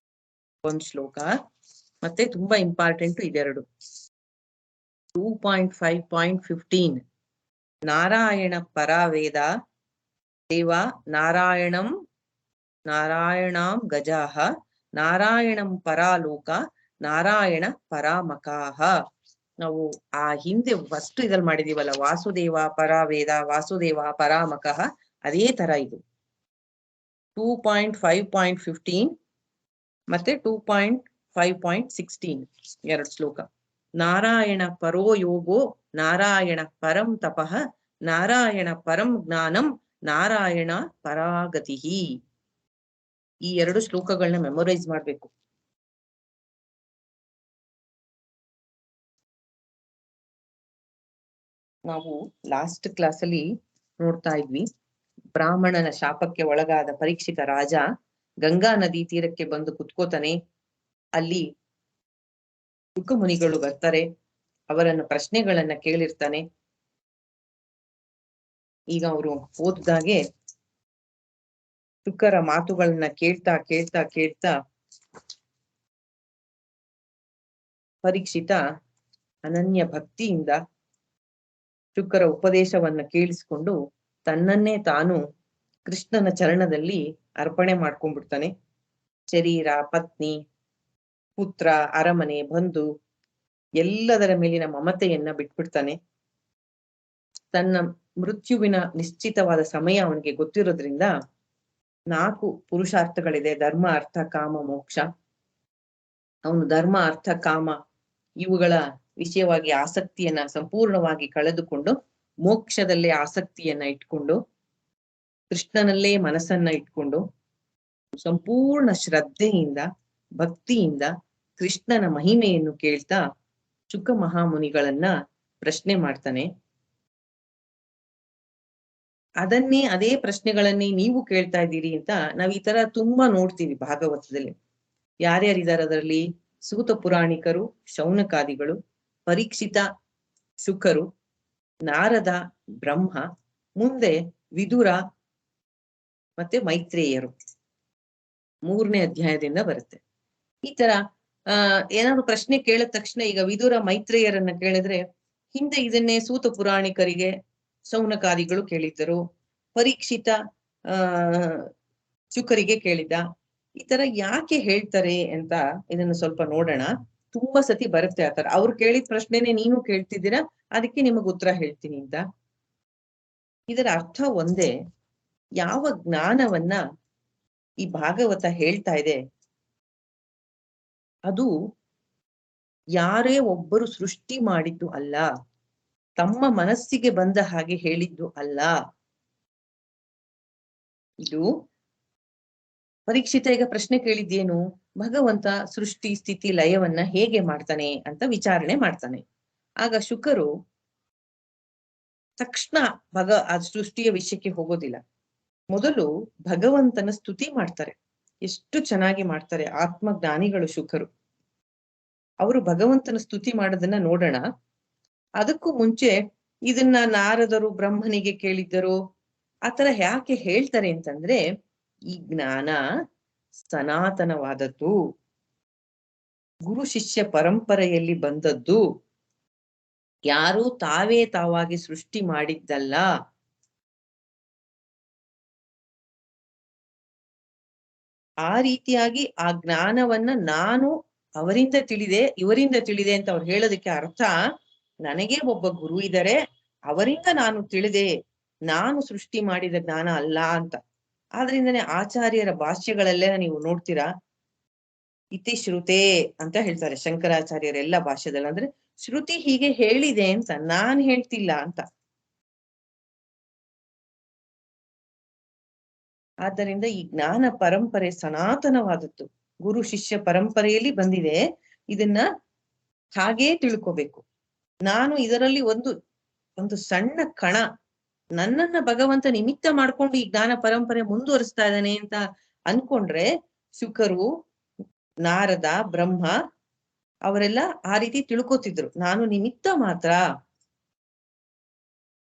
ಒಂದ್ ಶ್ಲೋಕ ಮತ್ತೆ ತುಂಬಾ ಇಂಪಾರ್ಟೆಂಟ್ ಇದೆರಡು. 2.5.15 ನಾರಾಯಣ ಪರಾವೇದ ದೇವ ನಾರಾಯಣಾಂ ಗಜಾಹ ನಾರಾಯಣಂ ಪರಾಲೋಕ ನಾರಾಯಣ ಪರಾಮಕಾಹ. ನಾವು ಆ ಹಿಂದೆ ಫಸ್ಟ್ ಇದ್ರಲ್ಲಿ ಮಾಡಿದೀವಲ್ಲ, ವಾಸುದೇವ ಪರಾವೇದ ವಾಸುದೇವ ಪರಾಮಕಃ, ಅದೇ ತರ ಇದು 2.5.15 ಮತ್ತೆ 2.5.16 ಎರಡು ಶ್ಲೋಕ. ನಾರಾಯಣ ಪರೋ ಯೋಗೋ ನಾರಾಯಣ ಪರಂ ತಪಃ ನಾರಾಯಣ ಪರಂ ಜ್ಞಾನಂ ನಾರಾಯಣ ಪರಾಗತಿ. ಈ ಎರಡು ಶ್ಲೋಕಗಳನ್ನ ಮೆಮೊರೈಸ್ ಮಾಡ್ಬೇಕು. ನಾವು ಲಾಸ್ಟ್ ಕ್ಲಾಸ್ ಅಲ್ಲಿ ನೋಡ್ತಾ ಇದ್ವಿ, ಬ್ರಾಹ್ಮಣನ ಶಾಪಕ್ಕೆ ಒಳಗಾದ ಪರೀಕ್ಷಿತ ರಾಜ ಗಂಗಾ ನದಿ ತೀರಕ್ಕೆ ಬಂದು ಕುತ್ಕೋತಾನೆ. ಅಲ್ಲಿ ಶುಕ ಮುನಿಗಳು ಬರ್ತಾರೆ, ಅವರನ್ನ ಪ್ರಶ್ನೆಗಳನ್ನ ಕೇಳಿರ್ತಾನೆ. ಈಗ ಅವರು ಓದಿದಾಗೆ ಶುಕರ ಮಾತುಗಳನ್ನ ಕೇಳ್ತಾ ಕೇಳ್ತಾ ಕೇಳ್ತಾ ಪರೀಕ್ಷಿತ ಅನನ್ಯ ಭಕ್ತಿಯಿಂದ ಶುಕರ ಉಪದೇಶವನ್ನ ಕೇಳಿಸ್ಕೊಂಡು ತನ್ನನ್ನೇ ತಾನು ಕೃಷ್ಣನ ಚರಣದಲ್ಲಿ ಅರ್ಪಣೆ ಮಾಡ್ಕೊಂಡ್ಬಿಡ್ತಾನೆ. ಶರೀರ, ಪತ್ನಿ, ಪುತ್ರ, ಅರಮನೆ, ಬಂಧು ಎಲ್ಲದರ ಮೇಲಿನ ಮಮತೆಯನ್ನ ಬಿಟ್ಬಿಡ್ತಾನೆ. ತನ್ನ ಮೃತ್ಯುವಿನ ನಿಶ್ಚಿತವಾದ ಸಮಯ ಅವನಿಗೆ ಗೊತ್ತಿರೋದ್ರಿಂದ 4 ಪುರುಷಾರ್ಥಗಳಿದೆ: ಧರ್ಮ, ಅರ್ಥ, ಕಾಮ, ಮೋಕ್ಷ. ಅವನು ಧರ್ಮ, ಅರ್ಥ, ಕಾಮ ಇವುಗಳ ವಿಷಯವಾಗಿ ಆಸಕ್ತಿಯನ್ನ ಸಂಪೂರ್ಣವಾಗಿ ಕಳೆದುಕೊಂಡು ಮೋಕ್ಷದಲ್ಲೇ ಆಸಕ್ತಿಯನ್ನ ಇಟ್ಕೊಂಡು ಕೃಷ್ಣನಲ್ಲೇ ಮನಸ್ಸನ್ನ ಇಟ್ಕೊಂಡು ಸಂಪೂರ್ಣ ಶ್ರದ್ಧೆಯಿಂದ ಭಕ್ತಿಯಿಂದ ಕೃಷ್ಣನ ಮಹಿಮೆಯನ್ನು ಕೇಳ್ತಾ ಶುಕ ಮಹಾಮುನಿಗಳನ್ನ ಪ್ರಶ್ನೆ ಮಾಡ್ತಾನೆ. ಅದೇ ಪ್ರಶ್ನೆಗಳನ್ನೇ ನೀವು ಕೇಳ್ತಾ ಇದ್ದೀರಿ ಅಂತ ನಾವ್ ಈ ತರ ತುಂಬಾ ನೋಡ್ತೀವಿ ಭಾಗವತದಲ್ಲಿ. ಯಾರ್ಯಾರಿದ್ದಾರೆ ಅದರಲ್ಲಿ? ಸೂತ ಪುರಾಣಿಕರು, ಶೌನಕಾದಿಗಳು, ಪರೀಕ್ಷಿತ, ಶುಕರು, ನಾರದ, ಬ್ರಹ್ಮ, ಮುಂದೆ ವಿದುರ ಮತ್ತೆ ಮೈತ್ರೇಯರು 3ನೇ ಅಧ್ಯಾಯದಿಂದ ಬರುತ್ತೆ. ಈ ತರ ಏನಾದ್ರು ಪ್ರಶ್ನೆ ಕೇಳಿದ ತಕ್ಷಣ ಈಗ ವಿದುರ ಮೈತ್ರೇಯರನ್ನ ಕೇಳಿದ್ರೆ ಹಿಂದೆ ಇದನ್ನೇ ಸೂತ ಪುರಾಣಿಕರಿಗೆ ಶೌನಕಾದಿಗಳು ಕೇಳಿದ್ದರು, ಪರೀಕ್ಷಿತ ಶುಕರಿಗೆ ಕೇಳಿದ್ದ. ಈ ತರ ಯಾಕೆ ಹೇಳ್ತಾರೆ ಅಂತ ಇದನ್ನು ಸ್ವಲ್ಪ ನೋಡೋಣ. ತುಂಬಾ ಸತಿ ಬರುತ್ತೆ ಆತರ. ಅವ್ರು ಕೇಳಿದ ಪ್ರಶ್ನೆನೆ ನೀನು ಕೇಳ್ತಿದ್ದೀರಾ, ಅದಕ್ಕೆ ನಿಮಗ್ ಉತ್ತರ ಹೇಳ್ತೀನಿ ಅಂತ. ಇದರ ಅರ್ಥ ಒಂದೇ, ಯಾವ ಜ್ಞಾನವನ್ನ ಈ ಭಾಗವತ ಹೇಳ್ತಾ ಇದೆ ಅದು ಯಾರೇ ಒಬ್ಬರು ಸೃಷ್ಟಿ ಮಾಡಿದ್ದು ಅಲ್ಲ, ತಮ್ಮ ಮನಸ್ಸಿಗೆ ಬಂದ ಹಾಗೆ ಹೇಳಿದ್ದು ಅಲ್ಲ. ಇದು ಪರೀಕ್ಷಿತ ಈಗ ಪ್ರಶ್ನೆ ಕೇಳಿದ್ದೇನು? ಭಗವಂತ ಸೃಷ್ಟಿ ಸ್ಥಿತಿ ಲಯವನ್ನ ಹೇಗೆ ಮಾಡ್ತಾನೆ ಅಂತ ವಿಚಾರಣೆ ಮಾಡ್ತಾನೆ. ಆಗ ಶುಕರು ತಕ್ಷಣ ಆ ಸೃಷ್ಟಿಯ ವಿಷಯಕ್ಕೆ ಹೋಗೋದಿಲ್ಲ. ಮೊದಲು ಭಗವಂತನ ಸ್ತುತಿ ಮಾಡ್ತಾರೆ. ಎಷ್ಟು ಚೆನ್ನಾಗಿ ಮಾಡ್ತಾರೆ ಆತ್ಮಜ್ಞಾನಿಗಳು ಶುಕರು. ಅವರು ಭಗವಂತನ ಸ್ತುತಿ ಮಾಡೋದನ್ನ ನೋಡೋಣ. ಅದಕ್ಕೂ ಮುಂಚೆ ಇದನ್ನ ನಾರದರು ಬ್ರಹ್ಮನಿಗೆ ಕೇಳಿದ್ದರು. ಆತರ ಯಾಕೆ ಹೇಳ್ತಾರೆ ಅಂತಂದ್ರೆ, ಈ ಜ್ಞಾನ ಸನಾತನವಾದದ್ದು, ಗುರು ಶಿಷ್ಯ ಪರಂಪರೆಯಲ್ಲಿ ಬಂದದ್ದು, ಯಾರು ತಾವೇ ತಾವಾಗಿ ಸೃಷ್ಟಿ ಮಾಡಿದ್ದಲ್ಲ. ಆ ರೀತಿಯಾಗಿ ಆ ಜ್ಞಾನವನ್ನ ನಾನು ಅವರಿಂದ ತಿಳಿದೆ, ಇವರಿಂದ ತಿಳಿದೆ ಅಂತ ಅವ್ರು ಹೇಳೋದಕ್ಕೆ ಅರ್ಥ, ನನಗೆ ಒಬ್ಬ ಗುರು ಇದ್ದಾರೆ, ಅವರಿಂದ ನಾನು ತಿಳಿದೆ, ನಾನು ಸೃಷ್ಟಿ ಮಾಡಿದ ಜ್ಞಾನ ಅಲ್ಲ ಅಂತ. ಆದ್ರಿಂದನೇ ಆಚಾರ್ಯರ ಭಾಷ್ಯಗಳಲ್ಲೆಲ್ಲ ನೀವು ನೋಡ್ತೀರಾ, ಇತಿ ಶ್ರುತೆ ಅಂತ ಹೇಳ್ತಾರೆ ಶಂಕರಾಚಾರ್ಯರೆಲ್ಲ ಭಾಷ್ಯದಲ್ಲಿ. ಅಂದ್ರೆ ಶ್ರುತಿ ಹೀಗೆ ಹೇಳಿದೆ ಅಂತ, ನಾನ್ ಹೇಳ್ತಿಲ್ಲ ಅಂತ. ಆದ್ದರಿಂದ ಈ ಜ್ಞಾನ ಪರಂಪರೆ ಸನಾತನವಾದದ್ದು, ಗುರು ಶಿಷ್ಯ ಪರಂಪರೆಯಲ್ಲಿ ಬಂದಿದೆ. ಇದನ್ನ ಹಾಗೇ ತಿಳ್ಕೋಬೇಕು. ನಾನು ಇದರಲ್ಲಿ ಒಂದು ಸಣ್ಣ ಕಣ, ನನ್ನನ್ನ ಭಗವಂತ ನಿಮಿತ್ತ ಮಾಡ್ಕೊಂಡು ಈ ಜ್ಞಾನ ಪರಂಪರೆ ಮುಂದುವರಿಸ್ತಾ ಇದ್ದಾನೆ ಅಂತ ಅನ್ಕೊಂಡ್ರೆ, ಶುಕರು, ನಾರದ, ಬ್ರಹ್ಮ ಅವರೆಲ್ಲ ಆ ರೀತಿ ತಿಳ್ಕೊತಿದ್ರು. ನಾನು ನಿಮಿತ್ತ ಮಾತ್ರ,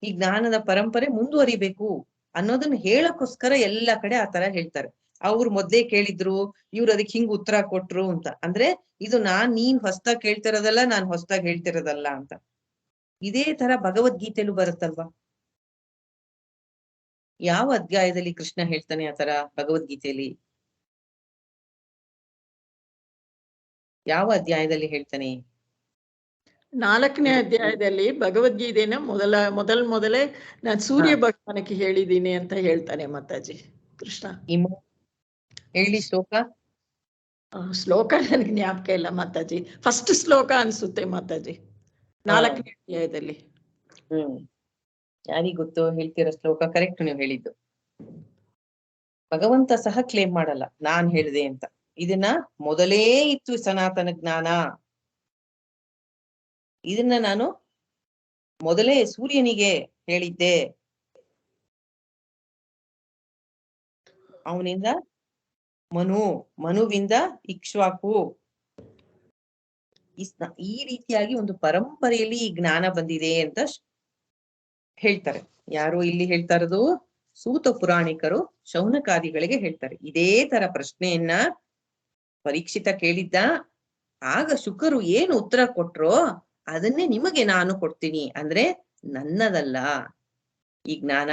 ಈ ಜ್ಞಾನದ ಪರಂಪರೆ ಮುಂದುವರಿಬೇಕು ಅನ್ನೋದನ್ನ ಹೇಳಕ್ಕೋಸ್ಕರ ಎಲ್ಲ ಕಡೆ ಆ ತರ ಹೇಳ್ತಾರೆ. ಅವ್ರು ಮೊದ್ಲೇ ಕೇಳಿದ್ರು, ಇವ್ರು ಅದಕ್ಕೆ ಹಿಂಗ್ ಉತ್ತರ ಕೊಟ್ರು ಅಂತ. ಅಂದ್ರೆ ಇದು ನೀನ್ ಹೊಸ್ದಾಗ್ ಕೇಳ್ತಿರೋದಲ್ಲ, ನಾನ್ ಹೊಸ್ದಾಗ್ ಹೇಳ್ತಿರೋದಲ್ಲ ಅಂತ. ಇದೇ ತರ ಭಗವದ್ಗೀತೆಯಲ್ಲೂ ಬರುತ್ತಲ್ವಾ? ಯಾವ ಅಧ್ಯಾಯದಲ್ಲಿ ಕೃಷ್ಣ ಹೇಳ್ತಾನೆ ಆತರ ಭಗವದ್ಗೀತೆಯಲ್ಲಿ? ಯಾವ ಅಧ್ಯಾಯದಲ್ಲಿ ಹೇಳ್ತಾನೆ? 4ನೇ ಅಧ್ಯಾಯದಲ್ಲಿ ಭಗವದ್ಗೀತೆನ ಮೊದಲೇ ನಾನು ಸೂರ್ಯ ಭಗವಾನಕ್ಕೆ ಹೇಳಿದ್ದೀನಿ ಅಂತ ಹೇಳ್ತಾನೆ ಮಾತಾಜಿ ಕೃಷ್ಣ. ಹೇಳಿ ಶ್ಲೋಕ. ಶ್ಲೋಕ ನನಗೆ ಜ್ಞಾಪಕ ಇಲ್ಲ ಮಾತಾಜಿ. ಫಸ್ಟ್ ಶ್ಲೋಕ ಅನ್ಸುತ್ತೆ ಮಾತಾಜಿ 4ನೇ ಅಧ್ಯಾಯದಲ್ಲಿ. ಯಾರಿಗ್ ಗೊತ್ತು ಹೇಳ್ತಿರೋ ಶ್ಲೋಕ? ಕರೆಕ್ಟ್ ನೀವು ಹೇಳಿದ್ದು. ಭಗವಂತ ಸಹ ಕ್ಲೇಮ್ ಮಾಡಲ್ಲ ನಾನ್ ಹೇಳಿದೆ ಅಂತ. ಇದನ್ನ ಮೊದಲೇ ಇತ್ತು ಸನಾತನ ಜ್ಞಾನ, ಇದನ್ನ ನಾನು ಮೊದಲೇ ಸೂರ್ಯನಿಗೆ ಹೇಳಿದ್ದೆ, ಅವನಿಂದ ಮನುವಿಂದ ಇಕ್ಷ್ವಾಕು, ಈ ರೀತಿಯಾಗಿ ಒಂದು ಪರಂಪರೆಯಲ್ಲಿ ಈ ಜ್ಞಾನ ಬಂದಿದೆ ಅಂತ ಹೇಳ್ತಾರೆ. ಯಾರು ಇಲ್ಲಿ ಹೇಳ್ತಾ ಇರೋದು? ಸೂತ ಪುರಾಣಿಕರು ಶೌನಕಾದಿಗಳಿಗೆ ಹೇಳ್ತಾರೆ. ಇದೇ ತರ ಪ್ರಶ್ನೆಯನ್ನ ಪರೀಕ್ಷಿತ ಕೇಳಿದ್ದ. ಆಗ ಶುಕರು ಏನು ಉತ್ತರ ಕೊಟ್ರೋ ಅದನ್ನೇ ನಿಮಗೆ ನಾನು ಕೊಡ್ತೀನಿ, ಅಂದ್ರೆ ನನ್ನದಲ್ಲ ಈ ಜ್ಞಾನ.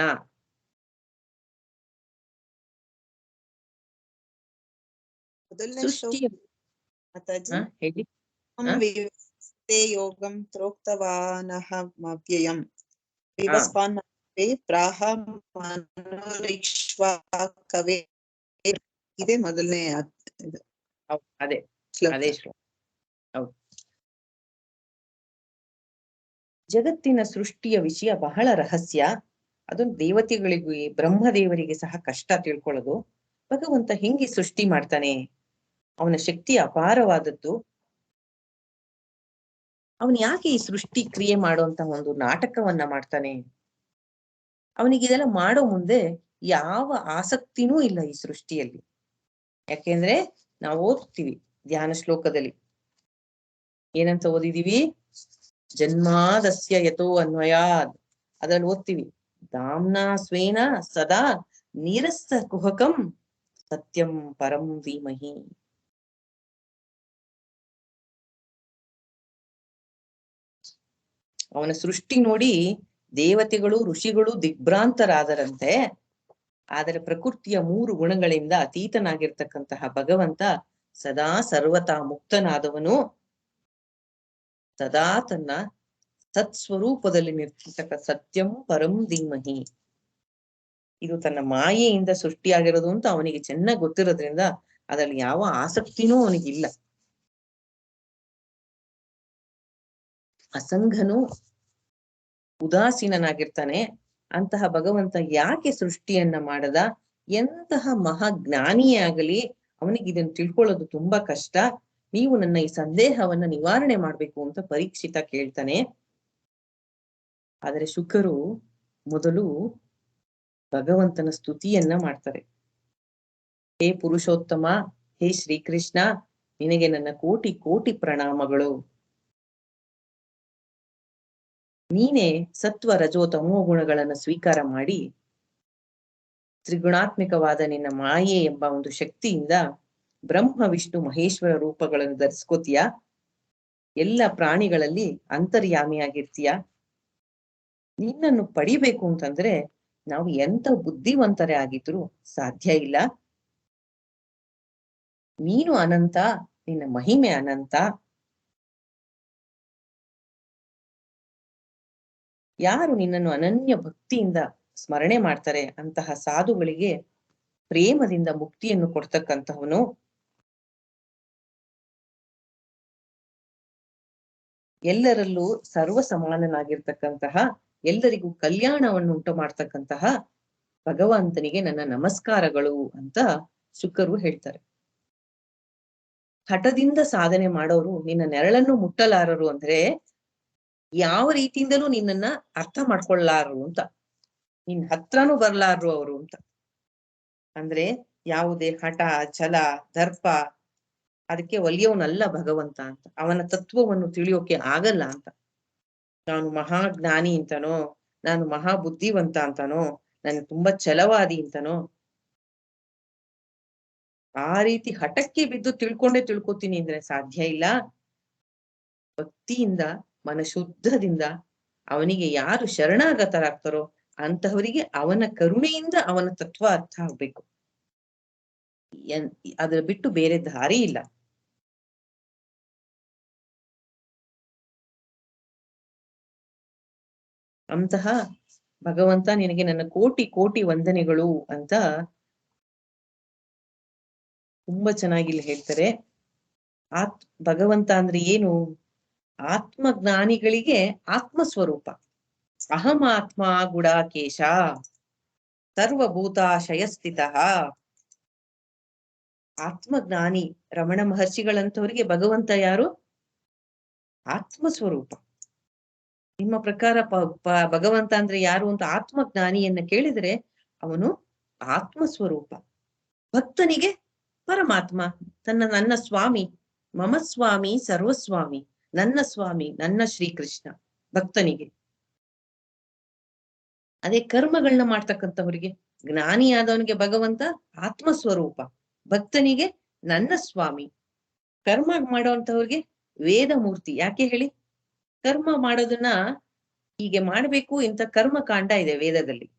ಹೇಳಿ. ಯೋಗಂ ಪ್ರೋಕ್ತವಾನಹಮವ್ಯಯಂ ವಿವಸ್ವಾನ್ ಪ್ರಾಹ ಮನೋರಿಕ್ಷ್ವಾಕವೇ. ಇದೇ ಮೊದಲನೇ ಅದೇ ಶ್ಲೋಕ. ಹೌದು. ಜಗತ್ತಿನ ಸೃಷ್ಟಿಯ ವಿಷಯ ಬಹಳ ರಹಸ್ಯ. ಅದೊಂದು ದೇವತೆಗಳಿಗೂ ಬ್ರಹ್ಮದೇವರಿಗೆ ಸಹ ಕಷ್ಟ ತಿಳ್ಕೊಳ್ಳೋದು. ಭಗವಂತ ಹೆಂಗೆ ಸೃಷ್ಟಿ ಮಾಡ್ತಾನೆ, ಅವನ ಶಕ್ತಿ ಅಪಾರವಾದದ್ದು. ಅವನು ಯಾಕೆ ಈ ಸೃಷ್ಟಿ ಕ್ರಿಯೆ ಮಾಡುವಂತ ಒಂದು ನಾಟಕವನ್ನ ಮಾಡ್ತಾನೆ? ಅವನಿಗಿದೆಲ್ಲ ಮಾಡೋ ಮುಂದೆ ಯಾವ ಆಸಕ್ತಿನೂ ಇಲ್ಲ ಈ ಸೃಷ್ಟಿಯಲ್ಲಿ. ಯಾಕೆಂದ್ರೆ ನಾವು ಓದ್ತೀವಿ ಧ್ಯಾನ ಶ್ಲೋಕದಲ್ಲಿ ಏನಂತ ಓದಿದೀವಿ? ಜನ್ಮಾದಸ್ಯ ಯಥೋ ಅನ್ವಯಾದ್. ಅದ್ರಲ್ಲಿ ಓದ್ತೀವಿ, ದಾಮ್ನಾ ಸ್ವೇನ ಸದಾ ನೀರಸ್ಸ ಕುಹಕಂ ಸತ್ಯಂ ಪರಂ ಧೀಮಹಿ. ಅವನ ಸೃಷ್ಟಿ ನೋಡಿ ದೇವತೆಗಳು ಋಷಿಗಳು ದಿಗ್ಭ್ರಾಂತರಾದರಂತೆ. ಆದರೆ ಪ್ರಕೃತಿಯ 3 ಗುಣಗಳಿಂದ ಅತೀತನಾಗಿರ್ತಕ್ಕಂತಹ ಭಗವಂತ ಸದಾ ಸರ್ವತಾ ಮುಕ್ತನಾದವನು, ಸದಾ ತನ್ನ ಸತ್ಸ್ವರೂಪದಲ್ಲಿ ನಿಂತಿರ್ತಕ್ಕ ಸತ್ಯಂ ಪರಂ ಧೀಮಹಿ. ಇದು ತನ್ನ ಮಾಯೆಯಿಂದ ಸೃಷ್ಟಿಯಾಗಿರೋದು ಅಂತ ಅವನಿಗೆ ಚೆನ್ನಾಗಿ ಗೊತ್ತಿರೋದ್ರಿಂದ ಅದರಲ್ಲಿ ಯಾವ ಆಸಕ್ತಿನೂ ಅವನಿಗಿಲ್ಲ. ಅಸಂಘನು ಉದಾಸೀನನಾಗಿರ್ತಾನೆ. ಅಂತಹ ಭಗವಂತ ಯಾಕೆ ಸೃಷ್ಟಿಯನ್ನ ಮಾಡದ? ಎಂತಹ ಮಹಾಜ್ಞಾನಿಯೇ ಆಗಲಿ ಅವನಿಗೆ ಇದನ್ನು ತಿಳ್ಕೊಳ್ಳೋದು ತುಂಬಾ ಕಷ್ಟ. ನೀವು ನನ್ನ ಈ ಸಂದೇಹವನ್ನ ನಿವಾರಣೆ ಮಾಡ್ಬೇಕು ಅಂತ ಪರೀಕ್ಷಿತ ಕೇಳ್ತಾನೆ. ಆದರೆ ಶುಕರು ಮೊದಲು ಭಗವಂತನ ಸ್ತುತಿಯನ್ನ ಮಾಡ್ತಾರೆ. ಹೇ ಪುರುಷೋತ್ತಮ, ಹೇ ಶ್ರೀಕೃಷ್ಣ, ನಿನಗೆ ನನ್ನ ಕೋಟಿ ಕೋಟಿ ಪ್ರಣಾಮಗಳು. ನೀನೇ ಸತ್ವ ರಜೋ ತಮೋ ಗುಣಗಳನ್ನು ಸ್ವೀಕಾರ ಮಾಡಿ ತ್ರಿಗುಣಾತ್ಮಕವಾದ ನಿನ್ನ ಮಾಯೆ ಎಂಬ ಒಂದು ಶಕ್ತಿಯಿಂದ ಬ್ರಹ್ಮ ವಿಷ್ಣು ಮಹೇಶ್ವರ ರೂಪಗಳನ್ನು ಧರಿಸ್ಕೋತೀಯ. ಎಲ್ಲ ಪ್ರಾಣಿಗಳಲ್ಲಿ ಅಂತರ್ಯಾಮಿಯಾಗಿರ್ತೀಯ. ನಿನ್ನನ್ನು ಪಡಿಬೇಕು ಅಂತಂದ್ರೆ ನಾವು ಎಂತ ಬುದ್ಧಿವಂತರೇ ಆಗಿದ್ರು ಸಾಧ್ಯ ಇಲ್ಲ. ನೀನು ಅನಂತ, ನಿನ್ನ ಮಹಿಮೆ ಅನಂತ. ಯಾರು ನಿನ್ನನ್ನು ಅನನ್ಯ ಭಕ್ತಿಯಿಂದ ಸ್ಮರಣೆ ಮಾಡ್ತಾರೆ ಅಂತಹ ಸಾಧುಗಳಿಗೆ ಪ್ರೇಮದಿಂದ ಮುಕ್ತಿಯನ್ನು ಕೊಡ್ತಕ್ಕಂತಹವನು. ಎಲ್ಲರಲ್ಲೂ ಸರ್ವ ಸಮಾನನಾಗಿರ್ತಕ್ಕಂತಹ, ಎಲ್ಲರಿಗೂ ಕಲ್ಯಾಣವನ್ನು ಉಂಟು ಮಾಡ್ತಕ್ಕಂತಹ ಭಗವಂತನಿಗೆ ನನ್ನ ನಮಸ್ಕಾರಗಳು ಅಂತ ಶುಕರು ಹೇಳ್ತಾರೆ. ಹಠದಿಂದ ಸಾಧನೆ ಮಾಡೋರು ನಿನ್ನ ನೆರಳನ್ನು ಮುಟ್ಟಲಾರರು ಅಂದ್ರೆ ಯಾವ ರೀತಿಯಿಂದಲೂ ನಿನ್ನನ್ನ ಅರ್ಥ ಮಾಡ್ಕೊಳ್ಳಾರರು ಅಂತ, ನಿನ್ ಹತ್ರನೂ ಬರ್ಲಾರರು ಅವರು ಅಂತ. ಅಂದ್ರೆ ಯಾವುದೇ ಹಠ ಛಲ ದರ್ಪ ಅದಕ್ಕೆ ಒಲಿಯೋನಲ್ಲ ಭಗವಂತ ಅಂತ. ಅವನ ತತ್ವವನ್ನು ತಿಳಿಯೋಕೆ ಆಗಲ್ಲ ಅಂತ. ನಾನು ಮಹಾಜ್ಞಾನಿ ಅಂತನೋ, ನಾನು ಮಹಾ ಬುದ್ಧಿವಂತ ಅಂತನೋ, ನಾನು ತುಂಬಾ ಛಲವಾದಿ ಅಂತನೋ, ಆ ರೀತಿ ಹಠಕ್ಕೆ ಬಿದ್ದು ತಿಳ್ಕೋತೀನಿ ಅಂದ್ರೆ ಸಾಧ್ಯ ಇಲ್ಲ. ಭಕ್ತಿಯಿಂದ ಮನಶುದ್ಧದಿಂದ ಅವನಿಗೆ ಯಾರು ಶರಣಾಗತರಾಗ್ತಾರೋ ಅಂತಹವರಿಗೆ ಅವನ ಕರುಣೆಯಿಂದ ಅವನ ತತ್ವ ಅರ್ಥ ಆಗ್ಬೇಕು. ಅದ್ರ ಬಿಟ್ಟು ಬೇರೆ ದಾರಿ ಇಲ್ಲ. ಅಂತಹ ಭಗವಂತ ನಿನಗೆ ನನ್ನ ಕೋಟಿ ಕೋಟಿ ವಂದನೆಗಳು ಅಂತ ತುಂಬಾ ಚೆನ್ನಾಗಿ ಇಲ್ಲಿ ಹೇಳ್ತಾರೆ. ಭಗವಂತ ಅಂದ್ರೆ ಏನು? ಆತ್ಮಜ್ಞಾನಿಗಳಿಗೆ ಆತ್ಮಸ್ವರೂಪ. ಅಹಮಾತ್ಮ ಗುಡಾಕೇಶ ಸರ್ವಭೂತಾಶಯ ಸ್ಥಿತ. ಆತ್ಮಜ್ಞಾನಿ ರಮಣ ಮಹರ್ಷಿಗಳಂತವರಿಗೆ ಭಗವಂತ ಯಾರು? ಆತ್ಮಸ್ವರೂಪ. ನಿಮ್ಮ ಪ್ರಕಾರ ಭಗವಂತ ಅಂದ್ರೆ ಯಾರು ಅಂತ ಆತ್ಮಜ್ಞಾನಿಯನ್ನ ಕೇಳಿದ್ರೆ ಅವನು ಆತ್ಮಸ್ವರೂಪ. ಭಕ್ತನಿಗೆ ಪರಮಾತ್ಮ, ನನ್ನ ಸ್ವಾಮಿ, ಮಮ ಸ್ವಾಮಿ ಸರ್ವಸ್ವಾಮಿ, ನನ್ನ ಸ್ವಾಮಿ, ನನ್ನ ಶ್ರೀಕೃಷ್ಣ ಭಕ್ತನಿಗೆ. ಅದೇ ಕರ್ಮಗಳನ್ನ ಮಾಡ್ತಕ್ಕಂಥವರಿಗೆ, ಜ್ಞಾನಿಯಾದವನಿಗೆ ಭಗವಂತ ಆತ್ಮಸ್ವರೂಪ, ಭಕ್ತನಿಗೆ ನನ್ನ ಸ್ವಾಮಿ. ಕರ್ಮ ಮಾಡೋಂಥವ್ರಿಗೆ ವೇದ ಮೂರ್ತಿ. ಯಾಕೆ ಹೇಳಿ? ಕರ್ಮ ಮಾಡೋದನ್ನ ಹೀಗೆ ಮಾಡ್ಬೇಕು ಇಂಥ ಕರ್ಮಕಾಂಡ ಇದೆ ವೇದದಲ್ಲಿ.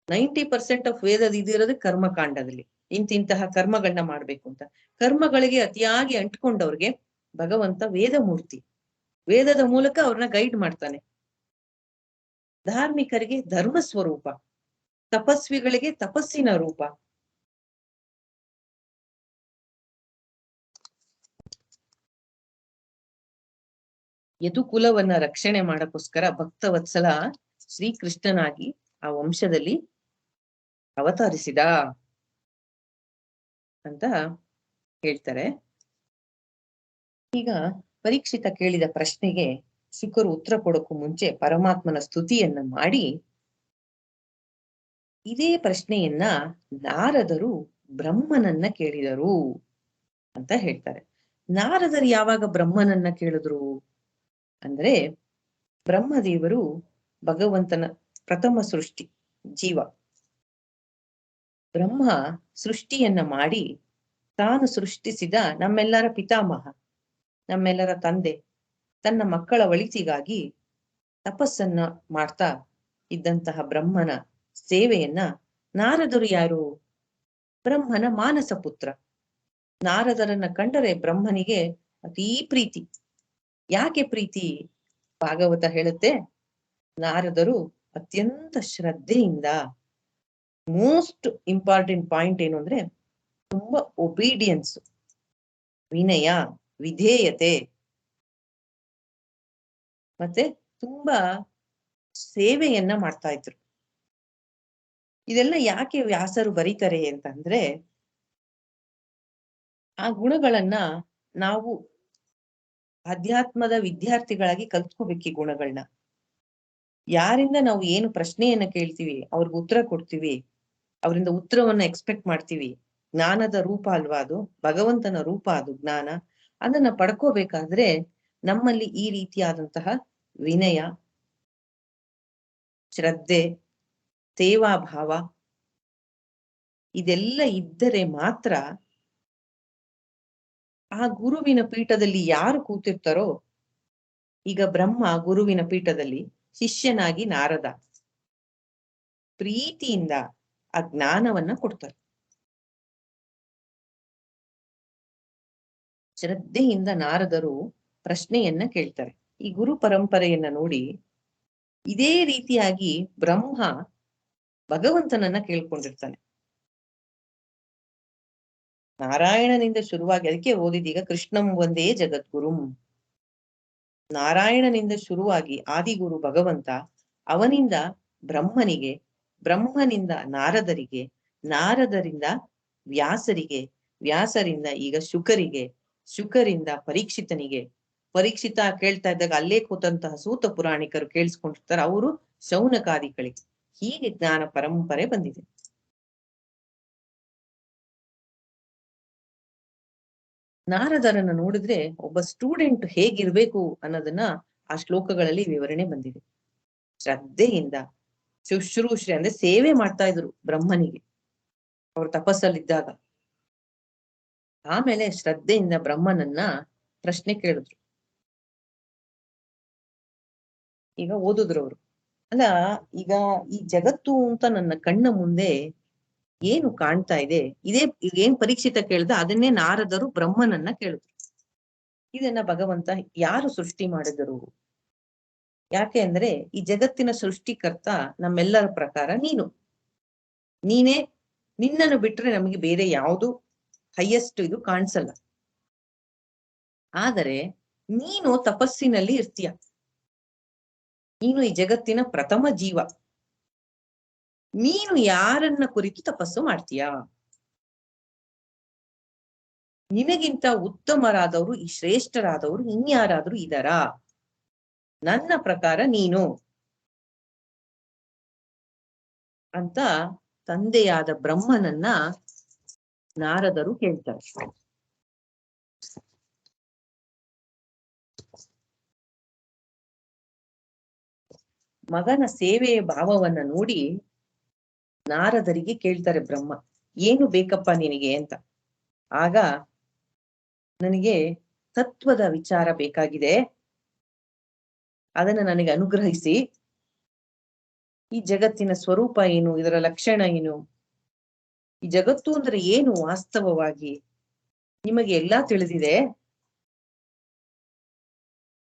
90% ಆಫ್ ವೇದದ ಇದಿರೋದು ಕರ್ಮಕಾಂಡದಲ್ಲಿ. ಇಂತಿಂತಹ ಕರ್ಮಗಳನ್ನ ಮಾಡ್ಬೇಕು ಅಂತ. ಕರ್ಮಗಳಿಗೆ ಅತಿಯಾಗಿ ಅಂಟ್ಕೊಂಡವ್ರಿಗೆ ಭಗವಂತ ವೇದ ಮೂರ್ತಿ. ವೇದದ ಮೂಲಕ ಅವ್ರನ್ನ ಗೈಡ್ ಮಾಡ್ತಾನೆ. ಧಾರ್ಮಿಕರಿಗೆ ಧರ್ಮ ಸ್ವರೂಪ, ತಪಸ್ವಿಗಳಿಗೆ ತಪಸ್ಸಿನ ರೂಪ. ಯದುಕುಲವನ್ನ ರಕ್ಷಣೆ ಮಾಡಕ್ಕೋಸ್ಕರ ಭಕ್ತವತ್ಸಲ ಶ್ರೀಕೃಷ್ಣನಾಗಿ ಆ ವಂಶದಲ್ಲಿ ಅವತರಿಸಿದ ಅಂತ ಹೇಳ್ತಾರೆ. ಈಗ ಪರೀಕ್ಷಿತ ಕೇಳಿದ ಪ್ರಶ್ನೆಗೆ ಶುಕರು ಉತ್ತರ ಕೊಡೋಕ್ಕೂ ಮುಂಚೆ ಪರಮಾತ್ಮನ ಸ್ತುತಿಯನ್ನ ಮಾಡಿ, ಇದೇ ಪ್ರಶ್ನೆಯನ್ನ ನಾರದರು ಬ್ರಹ್ಮನನ್ನ ಕೇಳಿದರು ಅಂತ ಹೇಳ್ತಾರೆ. ನಾರದರು ಯಾವಾಗ ಬ್ರಹ್ಮನನ್ನ ಕೇಳಿದ್ರು ಅಂದ್ರೆ, ಬ್ರಹ್ಮದೇವರು ಭಗವಂತನ ಪ್ರಥಮ ಸೃಷ್ಟಿ ಜೀವ. ಬ್ರಹ್ಮ ಸೃಷ್ಟಿಯನ್ನ ಮಾಡಿ ತಾನು ಸೃಷ್ಟಿಸಿದ ನಮ್ಮೆಲ್ಲರ ಪಿತಾಮಹ, ನಮ್ಮೆಲ್ಲರ ತಂದೆ, ತನ್ನ ಮಕ್ಕಳ ಒಳಿತಿಗಾಗಿ ತಪಸ್ಸನ್ನ ಮಾಡ್ತಾ ಇದ್ದಂತಹ ಬ್ರಹ್ಮನ ಸೇವೆಯನ್ನ ನಾರದರು ಯಾರು? ಬ್ರಹ್ಮನ ಮಾನಸ ಪುತ್ರ. ನಾರದರನ್ನ ಕಂಡರೆ ಬ್ರಹ್ಮನಿಗೆ ಅತೀ ಪ್ರೀತಿ. ಯಾಕೆ ಪ್ರೀತಿ? ಭಾಗವತ ಹೇಳುತ್ತೆ, ನಾರದರು ಅತ್ಯಂತ ಶ್ರದ್ಧೆಯಿಂದ, ಮೋಸ್ಟ್ ಇಂಪಾರ್ಟೆಂಟ್ ಪಾಯಿಂಟ್ ಏನು ಅಂದ್ರೆ ತುಂಬಾ ಒಬೀಡಿಯನ್ಸ್, ವಿನಯ, ವಿಧೇಯತೆ, ಮತ್ತೆ ತುಂಬಾ ಸೇವೆಯನ್ನ ಮಾಡ್ತಾ ಇದ್ರು. ಇದೆಲ್ಲ ಯಾಕೆ ವ್ಯಾಸರು ಬರೀತಾರೆ ಅಂತಂದ್ರೆ, ಆ ಗುಣಗಳನ್ನ ನಾವು ಅಧ್ಯಾತ್ಮದ ವಿದ್ಯಾರ್ಥಿಗಳಾಗಿ ಕಲ್ತ್ಕೋಬೇಕು. ಈ ಗುಣಗಳನ್ನ ಯಾರಿಂದ ನಾವು ಏನು ಪ್ರಶ್ನೆಯನ್ನ ಕೇಳ್ತೀವಿ, ಅವ್ರಿಗೆ ಉತ್ತರ ಕೊಡ್ತೀವಿ, ಅವರಿಂದ ಉತ್ತರವನ್ನ ಎಕ್ಸ್ಪೆಕ್ಟ್ ಮಾಡ್ತೀವಿ. ಜ್ಞಾನದ ರೂಪ ಅಲ್ವಾ ಅದು? ಭಗವಂತನ ರೂಪ ಅದು ಜ್ಞಾನ. ಅದನ್ನ ಪಡ್ಕೋಬೇಕಾದ್ರೆ ನಮ್ಮಲ್ಲಿ ಈ ರೀತಿಯಾದಂತಹ ವಿನಯ, ಶ್ರದ್ಧೆ, ಸೇವಾಭಾವ ಇದೆಲ್ಲ ಇದ್ದರೆ ಮಾತ್ರ ಆ ಗುರುವಿನ ಪೀಠದಲ್ಲಿ ಯಾರು ಕೂತಿರ್ತಾರೋ, ಈಗ ಬ್ರಹ್ಮ ಗುರುವಿನ ಪೀಠದಲ್ಲಿ ಶಿಷ್ಯನಾಗಿ ನಾರದ ಪ್ರೀತಿಯಿಂದ ಆ ಜ್ಞಾನವನ್ನ ಕೊಡ್ತಾರೆ. ಶ್ರದ್ಧೆಯಿಂದ ನಾರದರು ಪ್ರಶ್ನೆಯನ್ನ ಕೇಳ್ತಾರೆ. ಈ ಗುರು ಪರಂಪರೆಯನ್ನ ನೋಡಿ ಇದೇ ರೀತಿಯಾಗಿ ಬ್ರಹ್ಮ ಭಗವಂತನನ್ನ ಕೇಳ್ಕೊಂಡಿರ್ತಾನೆ. ನಾರಾಯಣನಿಂದ ಶುರುವಾಗಿ, ಅದಕ್ಕೆ ಓದಿದೀಗ ಕೃಷ್ಣಂ ಒಂದೇ ಜಗದ್ಗುರುಂ. ನಾರಾಯಣನಿಂದ ಶುರುವಾಗಿ ಆದಿಗುರು ಭಗವಂತ, ಅವನಿಂದ ಬ್ರಹ್ಮನಿಗೆ, ಬ್ರಹ್ಮನಿಂದ ನಾರದರಿಗೆ, ನಾರದರಿಂದ ವ್ಯಾಸರಿಗೆ, ವ್ಯಾಸರಿಂದ ಈಗ ಶುಕರಿಗೆ, ಶುಕರಿಂದ ಪರೀಕ್ಷಿತನಿಗೆ, ಪರೀಕ್ಷಿತ ಕೇಳ್ತಾ ಇದ್ದಾಗ ಅಲ್ಲೇ ಕೂತಂತಹ ಸೂತ ಪುರಾಣಿಕರು ಕೇಳಿಸ್ಕೊಂಡಿರ್ತಾರೆ, ಅವರು ಶೌನಕಾದಿಗಳಿಗೆ. ಹೀಗೆ ಜ್ಞಾನ ಪರಂಪರೆ ಬಂದಿದೆ. ನಾರದರನ್ನ ನೋಡಿದ್ರೆ ಒಬ್ಬ ಸ್ಟೂಡೆಂಟ್ ಹೇಗಿರ್ಬೇಕು ಅನ್ನೋದನ್ನ ಆ ಶ್ಲೋಕಗಳಲ್ಲಿ ವಿವರಣೆ ಬಂದಿದೆ. ಶ್ರದ್ಧೆಯಿಂದ ಶುಶ್ರೂಷೆ ಅಂದ್ರೆ ಸೇವೆ ಮಾಡ್ತಾ ಇದ್ರು ಬ್ರಹ್ಮನಿಗೆ ಅವ್ರು ತಪಸ್ಸಲ್ಲಿದ್ದಾಗ. ಆಮೇಲೆ ಶ್ರದ್ಧೆಯಿಂದ ಬ್ರಹ್ಮನನ್ನ ಪ್ರಶ್ನೆ ಕೇಳಿದ್ರು. ಈಗ ಓದಿದ್ರು ಅವರು. ಅಲ್ಲ, ಈಗ ಈ ಜಗತ್ತು ಅಂತ ನನ್ನ ಕಣ್ಣ ಮುಂದೆ ಏನು ಕಾಣ್ತಾ ಇದೆ, ಇದೇ ಏನ್ ಪರೀಕ್ಷಿತ ಕೇಳ್ದ ಅದನ್ನೇ ನಾರದರು ಬ್ರಹ್ಮನನ್ನ ಕೇಳಿದ್ರು. ಇದನ್ನ ಭಗವಂತ ಯಾರು ಸೃಷ್ಟಿ ಮಾಡಿದರು? ಯಾಕೆ ಅಂದ್ರೆ ಈ ಜಗತ್ತಿನ ಸೃಷ್ಟಿಕರ್ತ ನಮ್ಮೆಲ್ಲರ ಪ್ರಕಾರ ನೀನೇ. ನಿನ್ನನ್ನು ಬಿಟ್ರೆ ನಮಗೆ ಬೇರೆ ಯಾವುದು ಹೈಯೆಸ್ಟ್ ಇದು ಕಾಣಿಸಲ್ಲ. ಆದರೆ ನೀನು ತಪಸ್ಸಿನಲ್ಲಿ ಇರ್ತೀಯ. ನೀನು ಈ ಜಗತ್ತಿನ ಪ್ರಥಮ ಜೀವ. ನೀನು ಯಾರನ್ನ ಕುರಿತು ತಪಸ್ಸು ಮಾಡ್ತೀಯಾ? ನಿನಗಿಂತ ಉತ್ತಮರಾದವರು, ಈ ಶ್ರೇಷ್ಠರಾದವರು ಇನ್ಯಾರಾದ್ರೂ ಇದ್ದಾರಾ? ನನ್ನ ಪ್ರಕಾರ ನೀನು ಅಂತ ತಂದೆಯಾದ ಬ್ರಹ್ಮನನ್ನ ನಾರದರು ಕೇಳ್ತಾರೆ. ಮಗನ ಸೇವೆಯ ಭಾವವನ್ನ ನೋಡಿ ನಾರದರಿಗೆ ಕೇಳ್ತಾರೆ ಬ್ರಹ್ಮ, ಏನು ಬೇಕಪ್ಪ ನಿನಗೆ ಅಂತ. ಆಗ ನನಗೆ ತತ್ವದ ವಿಚಾರ ಬೇಕಾಗಿದೆ, ಅದನ್ನ ನನಗೆ ಅನುಗ್ರಹಿಸಿ. ಈ ಜಗತ್ತಿನ ಸ್ವರೂಪ ಏನು, ಇದರ ಲಕ್ಷಣ ಏನು, ಈ ಜಗತ್ತು ಅಂದ್ರೆ ಏನು ವಾಸ್ತವವಾಗಿ ನಿಮಗೆ ಎಲ್ಲಾ ತಿಳಿದಿದೆ.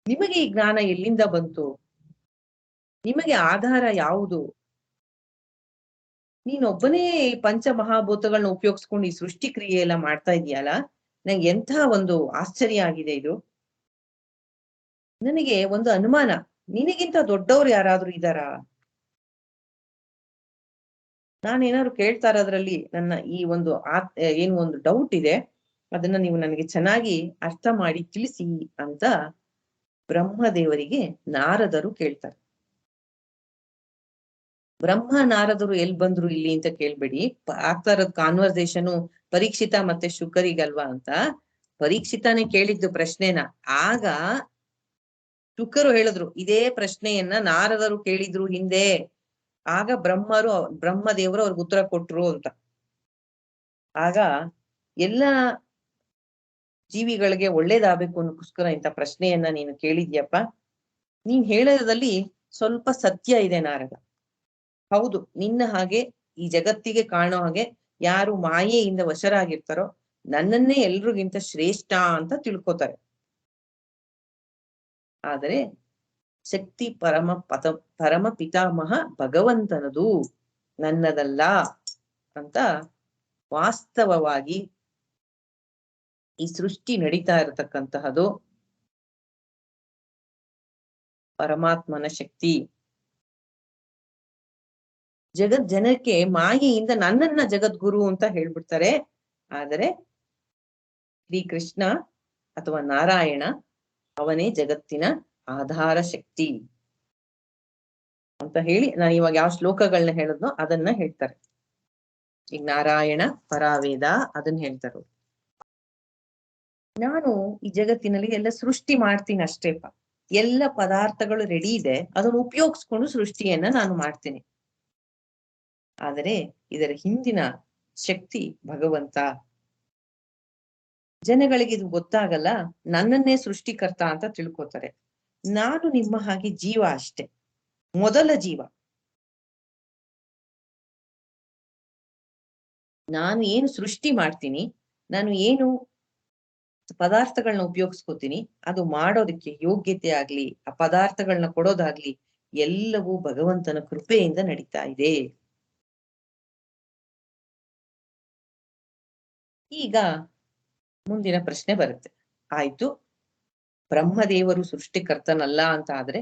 ನಿಮಗೆ ಈ ಜ್ಞಾನ ಎಲ್ಲಿಂದ ಬಂತು? ನಿಮಗೆ ಆಧಾರ ಯಾವುದು? ನೀನೊಬ್ಬನೇ ಈ ಪಂಚ ಮಹಾಭೂತಗಳನ್ನ ಉಪಯೋಗಿಸ್ಕೊಂಡು ಈ ಸೃಷ್ಟಿ ಕ್ರಿಯೆ ಎಲ್ಲ ಮಾಡ್ತಾ ಇದೀಯಲ್ಲ, ನಂಗೆ ಎಂಥ ಒಂದು ಆಶ್ಚರ್ಯ ಆಗಿದೆ ಇದು. ನನಗೆ ಒಂದು ಅನುಮಾನ, ನಿನಗಿಂತ ದೊಡ್ಡವ್ರು ಯಾರಾದ್ರೂ ಇದ್ದಾರಾ? ನಾನೇನಾದ್ರು ಕೇಳ್ತಾ ಇರೋದ್ರಲ್ಲಿ ನನ್ನ ಈ ಒಂದು ಏನು ಒಂದು ಡೌಟ್ ಇದೆ, ಅದನ್ನ ನೀವು ನನಗೆ ಚೆನ್ನಾಗಿ ಅರ್ಥ ಮಾಡಿ ತಿಳಿಸಿ ಅಂತ ಬ್ರಹ್ಮದೇವರಿಗೆ ನಾರದರು ಕೇಳ್ತಾರೆ. ಬ್ರಹ್ಮ ನಾರದರು ಎಲ್ಲಿ ಬಂದ್ರು ಇಲ್ಲಿ ಅಂತ ಕೇಳ್ಬೇಡಿ. ಆಗ್ತಾ ಇರೋದ್ ಕಾನ್ವರ್ಸೇಷನ್ ಪರೀಕ್ಷಿತ ಮತ್ತೆ ಶುಕರಿಗಲ್ವಾ ಅಂತ. ಪರೀಕ್ಷಿತಾನೇ ಕೇಳಿದ್ದು ಪ್ರಶ್ನೆನ. ಆಗ ಶುಕರು ಹೇಳಿದ್ರು ಇದೇ ಪ್ರಶ್ನೆಯನ್ನ ನಾರದರು ಕೇಳಿದ್ರು ಹಿಂದೆ. ಆಗ ಬ್ರಹ್ಮದೇವರು ಅವ್ರಿಗೆ ಉತ್ತರ ಕೊಟ್ರು ಅಂತ. ಆಗ ಎಲ್ಲ ಜೀವಿಗಳಿಗೆ ಒಳ್ಳೇದಾಗಬೇಕು ಅನ್ನೋಕ್ಕೋಸ್ಕರ ಇಂಥ ಪ್ರಶ್ನೆಯನ್ನ ನೀನು ಕೇಳಿದ್ಯಪ್ಪ. ನೀನ್ ಹೇಳೋದ್ರಲ್ಲಿ ಸ್ವಲ್ಪ ಸತ್ಯ ಇದೆ ನಾರದ. ಹೌದು, ನಿನ್ನ ಹಾಗೆ ಈ ಜಗತ್ತಿಗೆ ಕಾಣೋ ಹಾಗೆ ಯಾರು ಮಾಯೆಯಿಂದ ವಶರಾಗಿರ್ತಾರೋ ನನ್ನನ್ನೇ ಎಲ್ರಿಗಿಂತ ಶ್ರೇಷ್ಠ ಅಂತ ತಿಳ್ಕೊತಾರೆ. ಆದರೆ ಶಕ್ತಿ ಪರಮ ಪಿತಾಮಹ ಭಗವಂತನದು, ನನ್ನದಲ್ಲ ಅಂತ ವಾಸ್ತವವಾಗಿ ಈ ಸೃಷ್ಟಿ ನಡೀತಾ ಇರತಕ್ಕಂತಹದು ಪರಮಾತ್ಮನ ಶಕ್ತಿ. ಜನಕ್ಕೆ ಮಾಯೆಯಿಂದ ನನ್ನನ್ನ ಜಗದ್ಗುರು ಅಂತ ಹೇಳ್ಬಿಡ್ತಾರೆ. ಆದರೆ ಶ್ರೀಕೃಷ್ಣ ಅಥವಾ ನಾರಾಯಣ ಅವನೇ ಜಗತ್ತಿನ ಆಧಾರ ಶಕ್ತಿ ಅಂತ ಹೇಳಿ ನಾನು ಇವಾಗ ಯಾವ ಶ್ಲೋಕಗಳನ್ನ ಹೇಳಿದ್ನೋ ಅದನ್ನ ಹೇಳ್ತಾರೆ. ಈಗ ನಾರಾಯಣ ಪರಾವೇದ ಅದನ್ನ ಹೇಳ್ತಾರೆ. ನಾನು ಈ ಜಗತ್ತಿನಲ್ಲಿ ಎಲ್ಲ ಸೃಷ್ಟಿ ಮಾಡ್ತೀನಿ ಅಷ್ಟೇಪ. ಎಲ್ಲ ಪದಾರ್ಥಗಳು ರೆಡಿ ಇದೆ, ಅದನ್ನು ಉಪಯೋಗಿಸ್ಕೊಂಡು ಸೃಷ್ಟಿಯನ್ನ ನಾನು ಮಾಡ್ತೀನಿ. ಆದರೆ ಇದರ ಹಿಂದಿನ ಶಕ್ತಿ ಭಗವಂತ. ಜನಗಳಿಗೆ ಇದು ಗೊತ್ತಾಗಲ್ಲ, ನನ್ನನ್ನೇ ಸೃಷ್ಟಿಕರ್ತ ಅಂತ ತಿಳ್ಕೊತಾರೆ. ನಾನು ನಿಮ್ಮ ಹಾಗೆ ಜೀವ ಅಷ್ಟೆ, ಮೊದಲ ಜೀವ. ನಾನು ಏನು ಸೃಷ್ಟಿ ಮಾಡ್ತೀನಿ, ನಾನು ಏನು ಪದಾರ್ಥಗಳನ್ನ ಉಪಯೋಗಿಸ್ಕೋತೀನಿ, ಅದು ಮಾಡೋದಕ್ಕೆ ಯೋಗ್ಯತೆ ಆಗ್ಲಿ, ಆ ಪದಾರ್ಥಗಳನ್ನ ಕೊಡೋದಾಗ್ಲಿ ಎಲ್ಲವೂ ಭಗವಂತನ ಕೃಪೆಯಿಂದ ನಡೀತಾ ಇದೆ. ಈಗ ಮುಂದಿನ ಪ್ರಶ್ನೆ ಬರುತ್ತೆ. ಆಯ್ತು, ಬ್ರಹ್ಮದೇವರು ಸೃಷ್ಟಿಕರ್ತನಲ್ಲ ಅಂತ ಆದ್ರೆ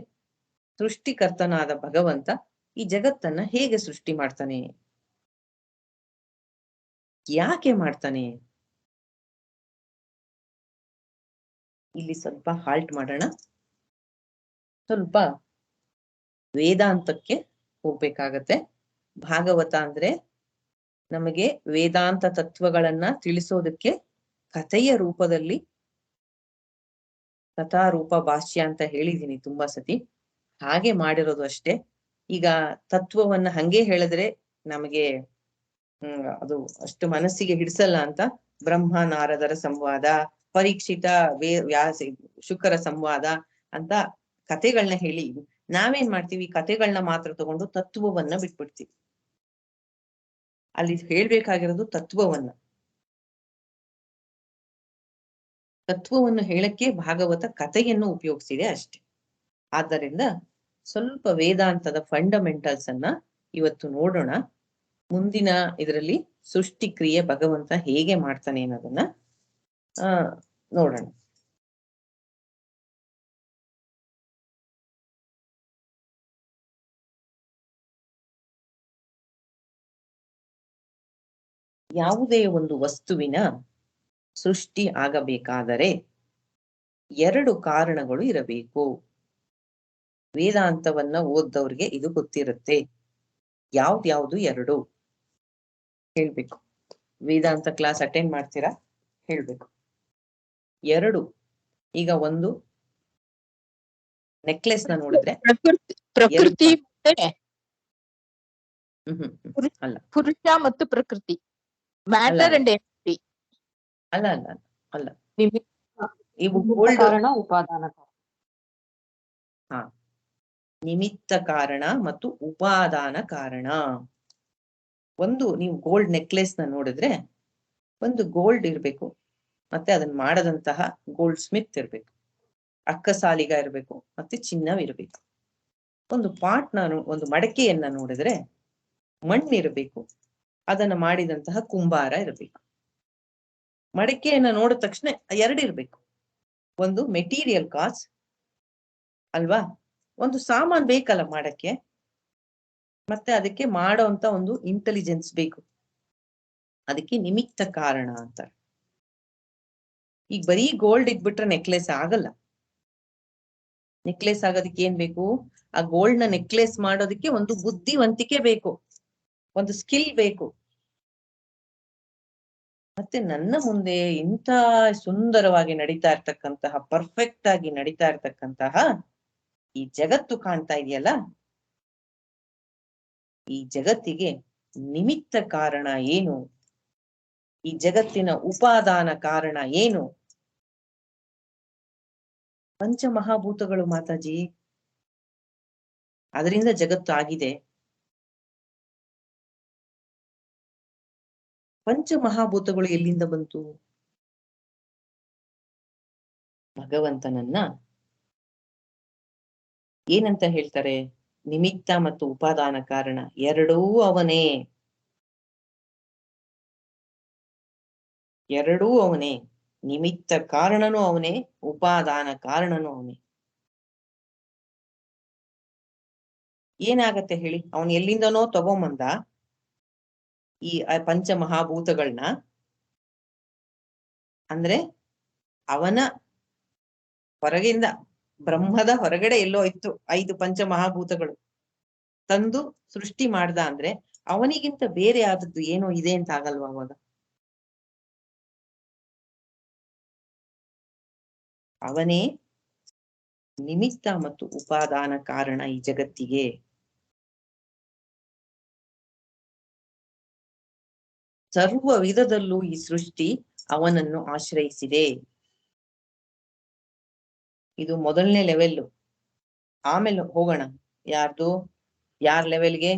ಸೃಷ್ಟಿಕರ್ತನಾದ ಭಗವಂತ ಈ ಜಗತ್ತನ್ನ ಹೇಗೆ ಸೃಷ್ಟಿ ಮಾಡ್ತಾನೆ, ಯಾಕೆ ಮಾಡ್ತಾನೆ? ಇಲ್ಲಿ ಸ್ವಲ್ಪ ಹಾಲ್ಟ್ ಮಾಡೋಣ. ಸ್ವಲ್ಪ ವೇದಾಂತಕ್ಕೆ ಹೋಗ್ಬೇಕಾಗತ್ತೆ. ಭಾಗವತ ಅಂದ್ರೆ ನಮಗೆ ವೇದಾಂತ ತತ್ವಗಳನ್ನ ತಿಳಿಸೋದಕ್ಕೆ ಕಥೆಯ ರೂಪದಲ್ಲಿ ಕಥಾರೂಪ ಭಾಷ್ಯ ಅಂತ ಹೇಳಿದೀನಿ ತುಂಬಾ ಸತಿ. ಹಾಗೆ ಮಾಡಿರೋದು ಅಷ್ಟೇ. ಈಗ ತತ್ವವನ್ನ ಹಂಗೆ ಹೇಳಿದ್ರೆ ನಮಗೆ ಅದು ಅಷ್ಟು ಮನಸ್ಸಿಗೆ ಹಿಡಿಸಲ್ಲ ಅಂತ ಬ್ರಹ್ಮ ನಾರದರ ಸಂವಾದ, ಪರೀಕ್ಷಿತ ಶುಕರ ಸಂವಾದ ಅಂತ ಕಥೆಗಳನ್ನ ಹೇಳಿ ನಾವೇನ್ ಮಾಡ್ತೀವಿ, ಕಥೆಗಳನ್ನ ಮಾತ್ರ ತಗೊಂಡು ತತ್ವವನ್ನ ಬಿಟ್ಬಿಡ್ತೀವಿ. ಅಲ್ಲಿ ಹೇಳ್ಬೇಕಾಗಿರೋದು ತತ್ವವನ್ನು ಹೇಳಕ್ಕೆ ಭಾಗವತ ಕಥೆಯನ್ನು ಉಪಯೋಗಿಸಿದೆ ಅಷ್ಟೇ. ಆದ್ದರಿಂದ ಸ್ವಲ್ಪ ವೇದಾಂತದ ಫಂಡಮೆಂಟಲ್ಸ್ ಅನ್ನ ಇವತ್ತು ನೋಡೋಣ. ಮುಂದಿನ ಇದರಲ್ಲಿ ಸೃಷ್ಟಿ ಕ್ರಿಯೆ ಭಗವಂತ ಹೇಗೆ ಮಾಡ್ತಾನೆ ಅನ್ನೋದನ್ನ ನೋಡೋಣ. ಯಾವುದೇ ಒಂದು ವಸ್ತುವಿನ ಸೃಷ್ಟಿ ಆಗಬೇಕಾದರೆ 2 ಕಾರಣಗಳು ಇರಬೇಕು. ವೇದಾಂತವನ್ನ ಓದ್ದವ್ರಿಗೆ ಇದು ಗೊತ್ತಿರುತ್ತೆ. ಯಾವ್ದ್ಯಾವ್ದು 2 ಹೇಳ್ಬೇಕು. ವೇದಾಂತ ಕ್ಲಾಸ್ ಅಟೆಂಡ್ ಮಾಡ್ತೀರಾ? ಹೇಳ್ಬೇಕು. 2. ಈಗ ಒಂದು ನೆಕ್ಲೆಸ್ ನ ನೋಡಿದ್ರೆ ಪ್ರಕೃತಿ ಮತ್ತೆ ಅಲ್ಲ ಪುರುಷ ಮತ್ತು ಪ್ರಕೃತಿ, ಮ್ಯಾಟರ್ ಅಂಡ್ ಎನರ್ಜಿ. ಅಲ್ಲ ಅಲ್ಲ ಅಲ್ಲ ಇವು ಕಾರಣ ಉಪಾದಾನ ಕಾರಣ. ನಿಮಿತ್ತ ಕಾರಣ ಮತ್ತು ಉಪಾದಾನ ಕಾರಣ. ಒಂದು ನೀವು ಗೋಲ್ಡ್ ನೆಕ್ಲೆಸ್ ನ ನೋಡಿದ್ರೆ ಒಂದು ಗೋಲ್ಡ್ ಇರ್ಬೇಕು, ಮತ್ತೆ ಅದನ್ನ ಮಾಡದಂತಹ ಗೋಲ್ಡ್ ಸ್ಮಿತ್ ಇರ್ಬೇಕು, ಅಕ್ಕಸಾಲಿಗ ಇರ್ಬೇಕು, ಮತ್ತೆ ಚಿನ್ನವಿರ್ಬೇಕು. ಒಂದು ಒಂದು ಮಡಕೆಯನ್ನ ನೋಡಿದ್ರೆ ಮಣ್ಣಿರ್ಬೇಕು, ಅದನ್ನ ಮಾಡಿದಂತಹ ಕುಂಬಾರ ಇರ್ಬೇಕು. ಮಡಕೆಯನ್ನ ನೋಡಿದ ತಕ್ಷಣ 2 ಇರ್ಬೇಕು. ಒಂದು ಮೆಟೀರಿಯಲ್ ಕಾಸ್ಟ್ ಅಲ್ವಾ, ಒಂದು ಸಾಮಾನ್ ಬೇಕಲ್ಲ ಮಾಡಕ್ಕೆ, ಮತ್ತೆ ಅದಕ್ಕೆ ಮಾಡೋಂತ ಒಂದು ಇಂಟೆಲಿಜೆನ್ಸ್ ಬೇಕು. ಅದಕ್ಕೆ ನಿಮಿತ್ತ ಕಾರಣ ಅಂತಾರೆ. ಈಗ ಬರೀ ಗೋಲ್ಡ್ ಇಟ್ಬಿಟ್ರೆ ನೆಕ್ಲೆಸ್ ಆಗಲ್ಲ. ನೆಕ್ಲೆಸ್ ಆಗೋದಕ್ಕೆ ಏನ್ ಬೇಕು? ಆ ಗೋಲ್ಡ್ ನ ನೆಕ್ಲೆಸ್ ಮಾಡೋದಕ್ಕೆ ಒಂದು ಬುದ್ಧಿವಂತಿಕೆ ಬೇಕು, ಒಂದು ಸ್ಕಿಲ್ ಬೇಕು. ಮತ್ತೆ ನನ್ನ ಮುಂದೆ ಇಂಥ ಸುಂದರವಾಗಿ ನಡೀತಾ ಇರ್ತಕ್ಕಂತಹ, ಪರ್ಫೆಕ್ಟ್ ಆಗಿ ನಡೀತಾ ಇರ್ತಕ್ಕಂತಹ ಈ ಜಗತ್ತು ಕಾಣ್ತಾ ಇದೆಯಲ್ಲ, ಈ ಜಗತ್ತಿಗೆ ನಿಮಿತ್ತ ಕಾರಣ ಏನು? ಈ ಜಗತ್ತಿನ ಉಪಾದಾನ ಕಾರಣ ಏನು? ಪಂಚಮಹಾಭೂತಗಳು ಮಾತಾಜಿ. ಅದರಿಂದ ಜಗತ್ತು ಆಗಿದೆ. ಪಂಚಮಹಾಭೂತಗಳು ಎಲ್ಲಿಂದ ಬಂತು? ಭಗವಂತನನ್ನ ಏನಂತ ಹೇಳ್ತಾರೆ? ನಿಮಿತ್ತ ಮತ್ತು ಉಪಾದಾನ ಕಾರಣ 2 ಅವನೇ. 2 ಅವನೇ. ನಿಮಿತ್ತ ಕಾರಣನೂ ಅವನೇ, ಉಪಾದಾನ ಕಾರಣನೂ ಅವನೇ. ಏನಾಗತ್ತೆ ಹೇಳಿ? ಅವನು ಎಲ್ಲಿಂದನೋ ತಗೊಂಬಂದ ಈ ಪಂಚಮಹಾಭೂತಗಳನ್ನ. ಅಂದ್ರೆ ಅವನ ಹೊರಗಿಂದ, ಬ್ರಹ್ಮದ ಹೊರಗಡೆ ಎಲ್ಲೋ ಇತ್ತು 5 ಪಂಚಮಹಾಭೂತಗಳು, ತಂದು ಸೃಷ್ಟಿ ಮಾಡ್ದ. ಅಂದ್ರೆ ಅವನಿಗಿಂತ ಬೇರೆ ಆದದ್ದು ಏನೋ ಇದೆ ಅಂತ ಆಗಲ್ವಾ ಅವಾಗ? ಅವನೇ ನಿಮಿತ್ತ ಮತ್ತು ಉಪಾದಾನ ಕಾರಣ ಈ ಜಗತ್ತಿಗೆ. ಸರ್ವ ವಿಧದಲ್ಲೂ ಈ ಸೃಷ್ಟಿ ಅವನನ್ನು ಆಶ್ರಯಿಸಿದೆ. ಇದು ಮೊದಲನೇ ಲೆವೆಲ್. ಆಮೇಲೆ ಹೋಗೋಣ ಯಾರ ಲೆವೆಲ್ಗೆ?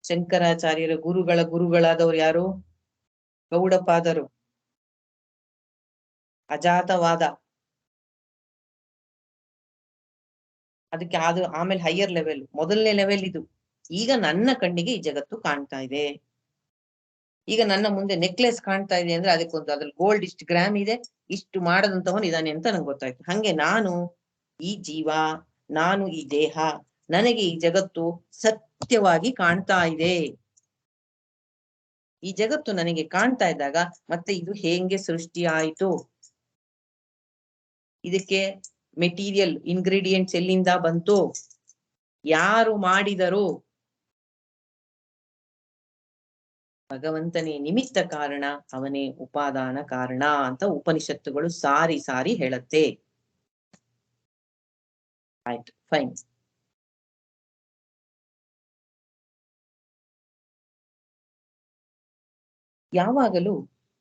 ಶಂಕರಾಚಾರ್ಯರ ಗುರುಗಳಾದವ್ರು ಯಾರು? ಗೌಡಪಾದರು. ಅಜಾತವಾದ, ಅದಕ್ಕೆ ಅದು ಆಮೇಲೆ ಹೈಯರ್ ಲೆವೆಲ್. ಮೊದಲನೇ ಲೆವೆಲ್ ಇದು. ಈಗ ನನ್ನ ಕಣ್ಣಿಗೆ ಈ ಜಗತ್ತು ಕಾಣ್ತಾ ಇದೆ. ಈಗ ನನ್ನ ಮುಂದೆ ನೆಕ್ಲೆಸ್ ಕಾಣ್ತಾ ಇದೆ ಅಂದ್ರೆ ಅದಕ್ಕೊಂದು ಅದ್ರಲ್ಲಿ ಗೋಲ್ಡ್ ಇಷ್ಟು ಗ್ರಾಮ್ ಇದೆ, ಇಷ್ಟು ಮಾಡದಂತವನು ಇದಾನೆ ಅಂತ ನಂಗೆ ಗೊತ್ತಾಯ್ತು. ಹಂಗೆ ನಾನು ಈ ಜೀವ, ನಾನು ಈ ದೇಹ, ನನಗೆ ಈ ಜಗತ್ತು ಸತ್ಯವಾಗಿ ಕಾಣ್ತಾ ಇದೆ. ಈ ಜಗತ್ತು ನನಗೆ ಕಾಣ್ತಾ ಇದ್ದಾಗ ಮತ್ತೆ ಇದು ಹೇಗೆ ಸೃಷ್ಟಿ ಆಯಿತು? ಇದಕ್ಕೆ ಮೆಟೀರಿಯಲ್ ಇಂಗ್ರೀಡಿಯೆಂಟ್ಸ್ ಎಲ್ಲಿಂದ ಬಂತು? ಯಾರು ಮಾಡಿದರು? ಭಗವಂತನೇ ನಿಮಿತ್ತ ಕಾರಣ, ಅವನೇ ಉಪಾದಾನ ಕಾರಣ ಅಂತ ಉಪನಿಷತ್ತುಗಳು ಸಾರಿ ಸಾರಿ ಹೇಳುತ್ತೆ. ಆಯ್ತು, ಫೈನ್. ಯಾವಾಗಲೂ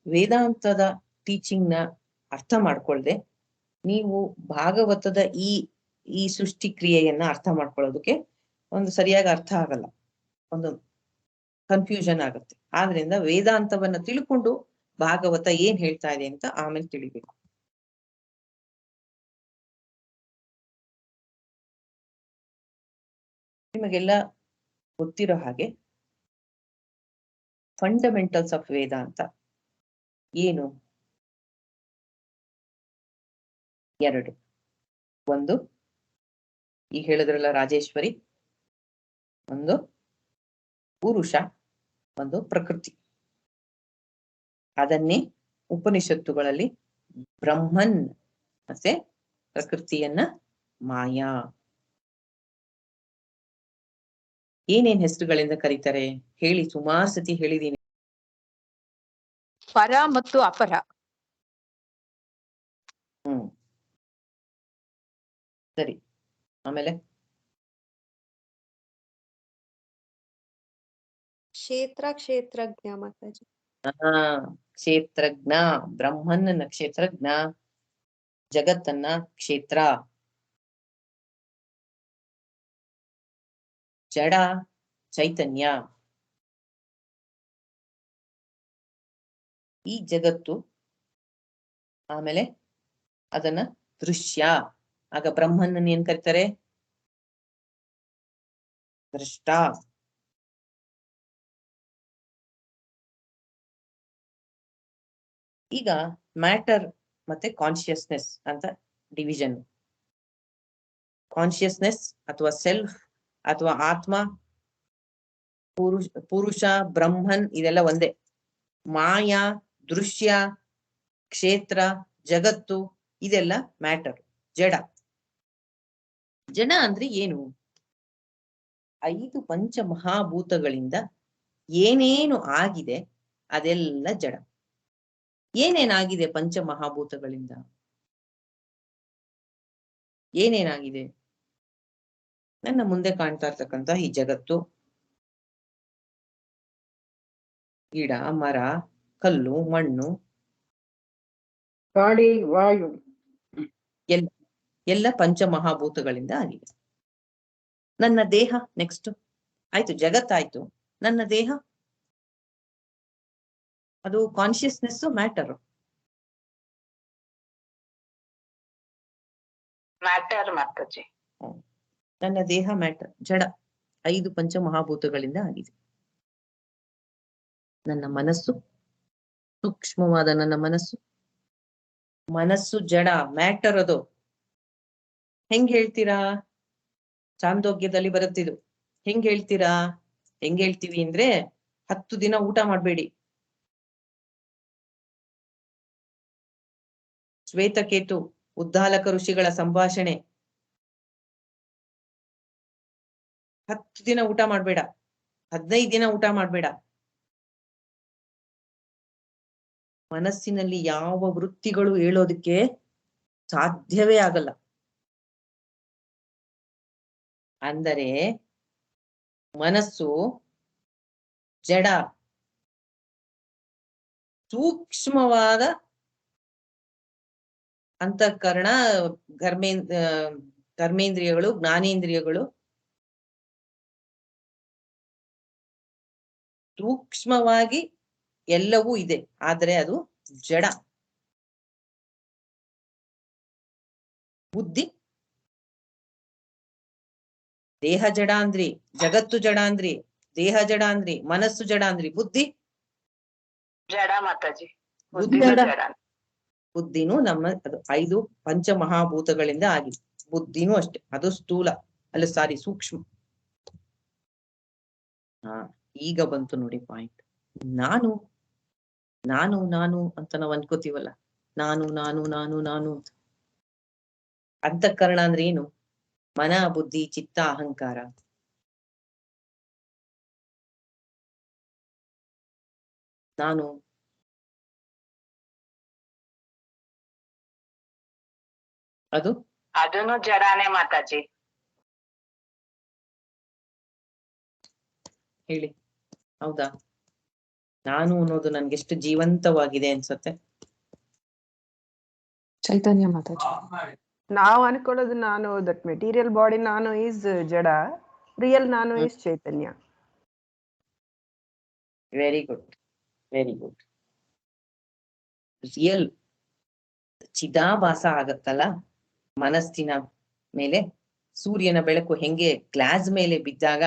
ವೇದಾಂತದ ಟೀಚಿಂಗ್ ನ ಅರ್ಥ ಮಾಡ್ಕೊಳ್ದೆ ನೀವು ಭಾಗವತದ ಈ ಈ ಸೃಷ್ಟಿ ಕ್ರಿಯೆಯನ್ನ ಅರ್ಥ ಮಾಡ್ಕೊಳ್ಳೋದಕ್ಕೆ ಒಂದು ಸರಿಯಾಗಿ ಅರ್ಥ ಆಗಲ್ಲ, ಒಂದು ಕನ್ಫ್ಯೂಷನ್ ಆಗುತ್ತೆ. ಆದ್ರಿಂದ ವೇದಾಂತವನ್ನ ತಿಳ್ಕೊಂಡು ಭಾಗವತ ಏನ್ ಹೇಳ್ತಾ ಇದೆ ಅಂತ ಆಮೇಲೆ ತಿಳಿಬೇಕು. ನಿಮಗೆಲ್ಲ ಗೊತ್ತಿರೋ ಹಾಗೆ ಫಂಡಮೆಂಟಲ್ಸ್ ಆಫ್ ವೇದಾಂತ ಏನು? ಎರಡು. ಒಂದು ಈಗ ಹೇಳಿದ್ರಲ್ಲ ರಾಜೇಶ್ವರಿ, ಒಂದು ಪುರುಷ, ಒಂದು ಪ್ರಕೃತಿ. ಅದನ್ನೇ ಉಪನಿಷತ್ತುಗಳಲ್ಲಿ ಬ್ರಹ್ಮನ್ ಮತ್ತೆ ಪ್ರಕೃತಿಯನ್ನ ಮಾಯಾ ಏನೇನ್ ಹೆಸರುಗಳಿಂದ ಕರೀತಾರೆ ಹೇಳಿ? ಸುಮಾರು ಸತಿ ಹೇಳಿದೀನಿ. ಪರ ಮತ್ತು ಅಪರ. ಸರಿ. ಆಮೇಲೆ ಕ್ಷೇತ್ರಜ್ಞ ಮಾತಾಜಿ. ಕ್ಷೇತ್ರಜ್ಞ, ಬ್ರಹ್ಮನ್ನ ಕ್ಷೇತ್ರಜ್ಞ, ಜಗತ್ತನ್ನ ಕ್ಷೇತ್ರ, ಜಡ ಚೈತನ್ಯ. ಈ ಜಗತ್ತು, ಆಮೇಲೆ ಅದನ್ನ ದೃಶ್ಯ. ಆಗ ಬ್ರಹ್ಮನ್ನ ಏನ್ ಕರೀತಾರೆ? ದೃಷ್ಟ. ಈಗ ಮ್ಯಾಟರ್ ಮತ್ತೆ ಕಾನ್ಶಿಯಸ್ನೆಸ್ ಅಂತ ಡಿವಿಷನ್. ಕಾನ್ಶಿಯಸ್ನೆಸ್ ಅಥವಾ ಸೆಲ್ಫ್ ಅಥವಾ ಆತ್ಮ, ಪುರುಷ, ಬ್ರಹ್ಮನ್ ಇದೆಲ್ಲ ಒಂದೇ. ಮಾಯಾ, ದೃಶ್ಯ, ಕ್ಷೇತ್ರ, ಜಗತ್ತು ಇದೆಲ್ಲ ಮ್ಯಾಟರ್, ಜಡ. ಜಡ ಅಂದ್ರೆ ಏನು? 5 ಪಂಚಮಹಾಭೂತಗಳಿಂದ ಏನೇನು ಆಗಿದೆ ಅದೆಲ್ಲ ಜಡ. ಏನೇನಾಗಿದೆ ಪಂಚಮಹಾಭೂತಗಳಿಂದ? ಏನೇನಾಗಿದೆ? ನನ್ನ ಮುಂದೆ ಕಾಣ್ತಾ ಇರ್ತಕ್ಕಂಥ ಈ ಜಗತ್ತು, ಗಿಡ, ಮರ, ಕಲ್ಲು, ಮಣ್ಣು, ಗಾಳಿ, ವಾಯು ಎಲ್ಲ ಪಂಚಮಹಾಭೂತಗಳಿಂದ ಆಗಿದೆ. ನನ್ನ ದೇಹ ನೆಕ್ಸ್ಟ್ ಆಯ್ತು, ಜಗತ್ತಾಯ್ತು. ನನ್ನ ದೇಹ ಅದು ಕಾನ್ಶಿಯಸ್ನೆಸ್ ಮ್ಯಾಟರ್? ಮ್ಯಾಟರ್ ಮಾತಾಜಿ. ನನ್ನ ದೇಹ ಮ್ಯಾಟರ್, ಜಡ. 5 ಪಂಚಮಹಾಭೂತಗಳಿಂದ ಆಗಿದೆ. ನನ್ನ ಮನಸ್ಸು, ಸೂಕ್ಷ್ಮವಾದ ನನ್ನ ಮನಸ್ಸು ಜಡ, ಮ್ಯಾಟರ್. ಅದು ಹೆಂಗ್ ಹೇಳ್ತೀರಾ? ಚಾಂದೋಗ್ಯದಲ್ಲಿ ಬರುತ್ತಿದ್ದು. ಹೆಂಗ್ ಹೇಳ್ತೀರಾ? ಹೆಂಗ್ ಹೇಳ್ತೀವಿ ಅಂದ್ರೆ 10 ದಿನ ಊಟ ಮಾಡ್ಬೇಡಿ. ಶ್ವೇತಕೇತು ಉದ್ದಾಲಕ ಋಷಿಗಳ ಸಂಭಾಷಣೆ. 10 ದಿನ ಊಟ ಮಾಡ್ಬೇಡ, 15 ದಿನ ಊಟ ಮಾಡ್ಬೇಡ. ಮನಸ್ಸಿನಲ್ಲಿ ಯಾವ ವೃತ್ತಿಗಳು ಹೇಳೋದಕ್ಕೆ ಸಾಧ್ಯವೇ ಆಗಲ್ಲ. ಅಂದರೆ ಮನಸ್ಸು ಜಡ, ಸೂಕ್ಷ್ಮವಾದ ಅಂತಃಕರಣ, ಕರ್ಮೇಂದ್ರಿಯಗಳು, ಜ್ಞಾನೇಂದ್ರಿಯಗಳು ಸೂಕ್ಷ್ಮವಾಗಿ ಎಲ್ಲವೂ ಇದೆ, ಆದರೆ ಅದು ಜಡ. ಬುದ್ಧಿ, ದೇಹ ಜಡ ಅಂದ್ರಿ, ಜಗತ್ತು ಜಡ ಅಂದ್ರಿ, ದೇಹ ಜಡ ಅಂದ್ರಿ, ಮನಸ್ಸು ಜಡ ಅಂದ್ರಿ, ಬುದ್ಧಿ ಜಡ ಮಾತಾಜಿ. ಬುದ್ಧಿನೂ ನಮ್ಮ ಅದು 5 ಪಂಚಮಹಾಭೂತಗಳಿಂದ ಆಗಿದೆ. ಬುದ್ಧಿನೂ ಅಷ್ಟೇ, ಅದು ಸ್ಥೂಲ ಅಲ್ಲ, ಸಾರಿ ಸೂಕ್ಷ್ಮ. ಈಗ ಬಂತು ನೋಡಿ ಪಾಯಿಂಟ್. ನಾನು ನಾನು ನಾನು ಅಂತ ನಾವು ಅನ್ಕೋತೀವಲ್ಲ, ನಾನು ನಾನು ನಾನು ನಾನು ಅಂತ. ಅಂತಃಕರಣ ಅಂದ್ರೆ ಏನು? ಮನ, ಬುದ್ಧಿ, ಚಿತ್ತ, ಅಹಂಕಾರ. ನಾನು ಅದನ್ನು ಜಡಾನೆ ಮಾತಾಜಿ. ಹೇಳಿ, ಹೌದಾ? ನಾನು ಅನ್ನೋದು ನನ್ಗೆಷ್ಟು ಜೀವಂತವಾಗಿದೆ ಅನ್ಸತ್ತೆ. ಚೈತನ್ಯ ಮಾತಾಜಿ. ನಾವು ಅನ್ಕೊಳ್ಳೋದು ನಾನು ದಟ್ ಮೆಟೀರಿಯಲ್ ಬಾಡಿ ನಾನು ಈಸ್ ಜಡ, ರಿಯಲ್ ನಾನು ಈಸ್ ಚೈತನ್ಯ. Very good, very good. Real ಚಿದಾಭಾಸ ಆಗತ್ತಲ್ಲ ಮನಸ್ಸಿನ ಮೇಲೆ. ಸೂರ್ಯನ ಬೆಳಕು ಹೆಂಗೆ ಗ್ಲಾಸ್ ಮೇಲೆ ಬಿದ್ದಾಗ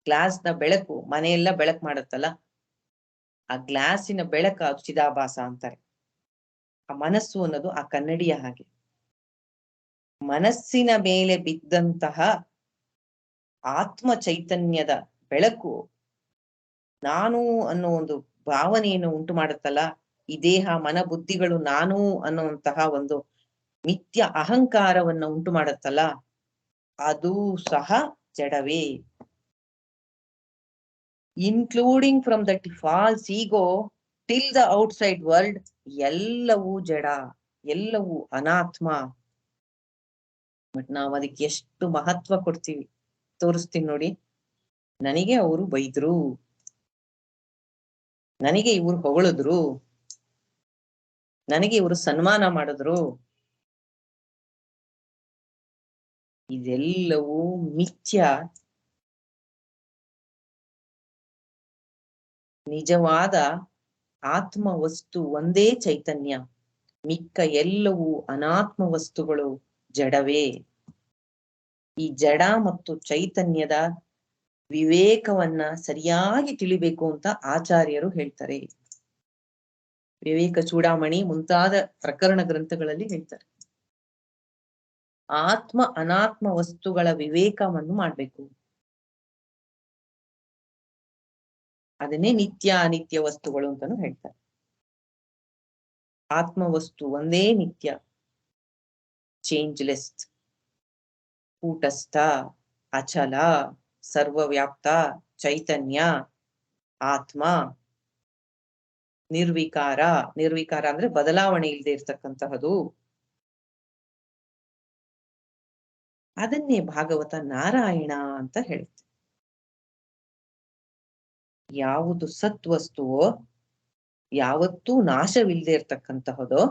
ಗ್ಲಾಸ್ ನ ಬೆಳಕು ಮನೆಯೆಲ್ಲ ಬೆಳಕು ಮಾಡತ್ತಲ್ಲ, ಆ ಗ್ಲಾಸಿನ ಬೆಳಕ ಅದು ಚಿದಾಭಾಸ ಅಂತಾರೆ. ಆ ಮನಸ್ಸು ಅನ್ನೋದು ಆ ಕನ್ನಡಿಯ ಹಾಗೆ. ಮನಸ್ಸಿನ ಮೇಲೆ ಬಿದ್ದಂತಹ ಆತ್ಮ ಚೈತನ್ಯದ ಬೆಳಕು ನಾನು ಅನ್ನೋ ಒಂದು ಭಾವನೆಯನ್ನು ಉಂಟು ಮಾಡುತ್ತಲ್ಲ, ಈ ದೇಹ ಮನ ಬುದ್ಧಿಗಳು ನಾನು ಅನ್ನುವಂತಹ ಒಂದು ನಿತ್ಯ ಅಹಂಕಾರವನ್ನ ಉಂಟು ಮಾಡುತ್ತಲ್ಲ, ಅದು ಸಹ ಜಡವೇ. Including from that false ego till the outside world, ಎಲ್ಲವೂ ಜಡ, ಎಲ್ಲವೂ ಅನಾತ್ಮ. ಬಟ್ ನಾವು ಅದಕ್ಕೆ ಎಷ್ಟು ಮಹತ್ವ ಕೊಡ್ತೀವಿ ತೋರಿಸ್ತೀನಿ ನೋಡಿ. ನನಗೆ ಅವರು ಬೈದ್ರು, ನನಗೆ ಇವ್ರು ಹೊಗಳಿದ್ರು, ನನಗೆ ಇವರು ಸನ್ಮಾನ ಮಾಡಿದ್ರು, ಇದೆಲ್ಲವೂ ಮಿಥ್ಯ. ನಿಜವಾದ ಆತ್ಮ ವಸ್ತು ಒಂದೇ ಚೈತನ್ಯ, ಮಿಕ್ಕ ಎಲ್ಲವೂ ಅನಾತ್ಮ ವಸ್ತುಗಳು ಜಡವೇ. ಈ ಜಡ ಮತ್ತು ಚೈತನ್ಯದ ವಿವೇಕವನ್ನ ಸರಿಯಾಗಿ ತಿಳಿಬೇಕು ಅಂತ ಆಚಾರ್ಯರು ಹೇಳ್ತಾರೆ. ವಿವೇಕ ಚೂಡಾಮಣಿ ಮುಂತಾದ ಪ್ರಕರಣ ಗ್ರಂಥಗಳಲ್ಲಿ ಹೇಳ್ತಾರೆ. ಆತ್ಮ ಅನಾತ್ಮ ವಸ್ತುಗಳ ವಿವೇಕವನ್ನು ಮಾಡ್ಬೇಕು. ಅದನ್ನೇ ನಿತ್ಯ ಅನಿತ್ಯ ವಸ್ತುಗಳು ಅಂತಾನು ಹೇಳ್ತಾರೆ. ಆತ್ಮ ವಸ್ತು ಒಂದೇ ನಿತ್ಯ, ಚೇಂಜ್ಲೆಸ್, ಕೂಟಸ್ಥ, ಅಚಲ, ಸರ್ವವ್ಯಾಪ್ತ ಚೈತನ್ಯ ಆತ್ಮ, ನಿರ್ವಿಕಾರ. ನಿರ್ವಿಕಾರ ಅಂದ್ರೆ ಬದಲಾವಣೆ ಇಲ್ಲದೆ ಇರ್ತಕ್ಕಂತಹದು. ಅದನ್ನೇ ಭಾಗವತ ನಾರಾಯಣ ಅಂತ ಹೇಳುತ್ತೆ. ಯಾವುದು ಸತ್ವಸ್ತುವೋ, ಯಾವತ್ತೂ ನಾಶವಿಲ್ಲದೆ ಇರ್ತಕ್ಕಂತಹದೋ,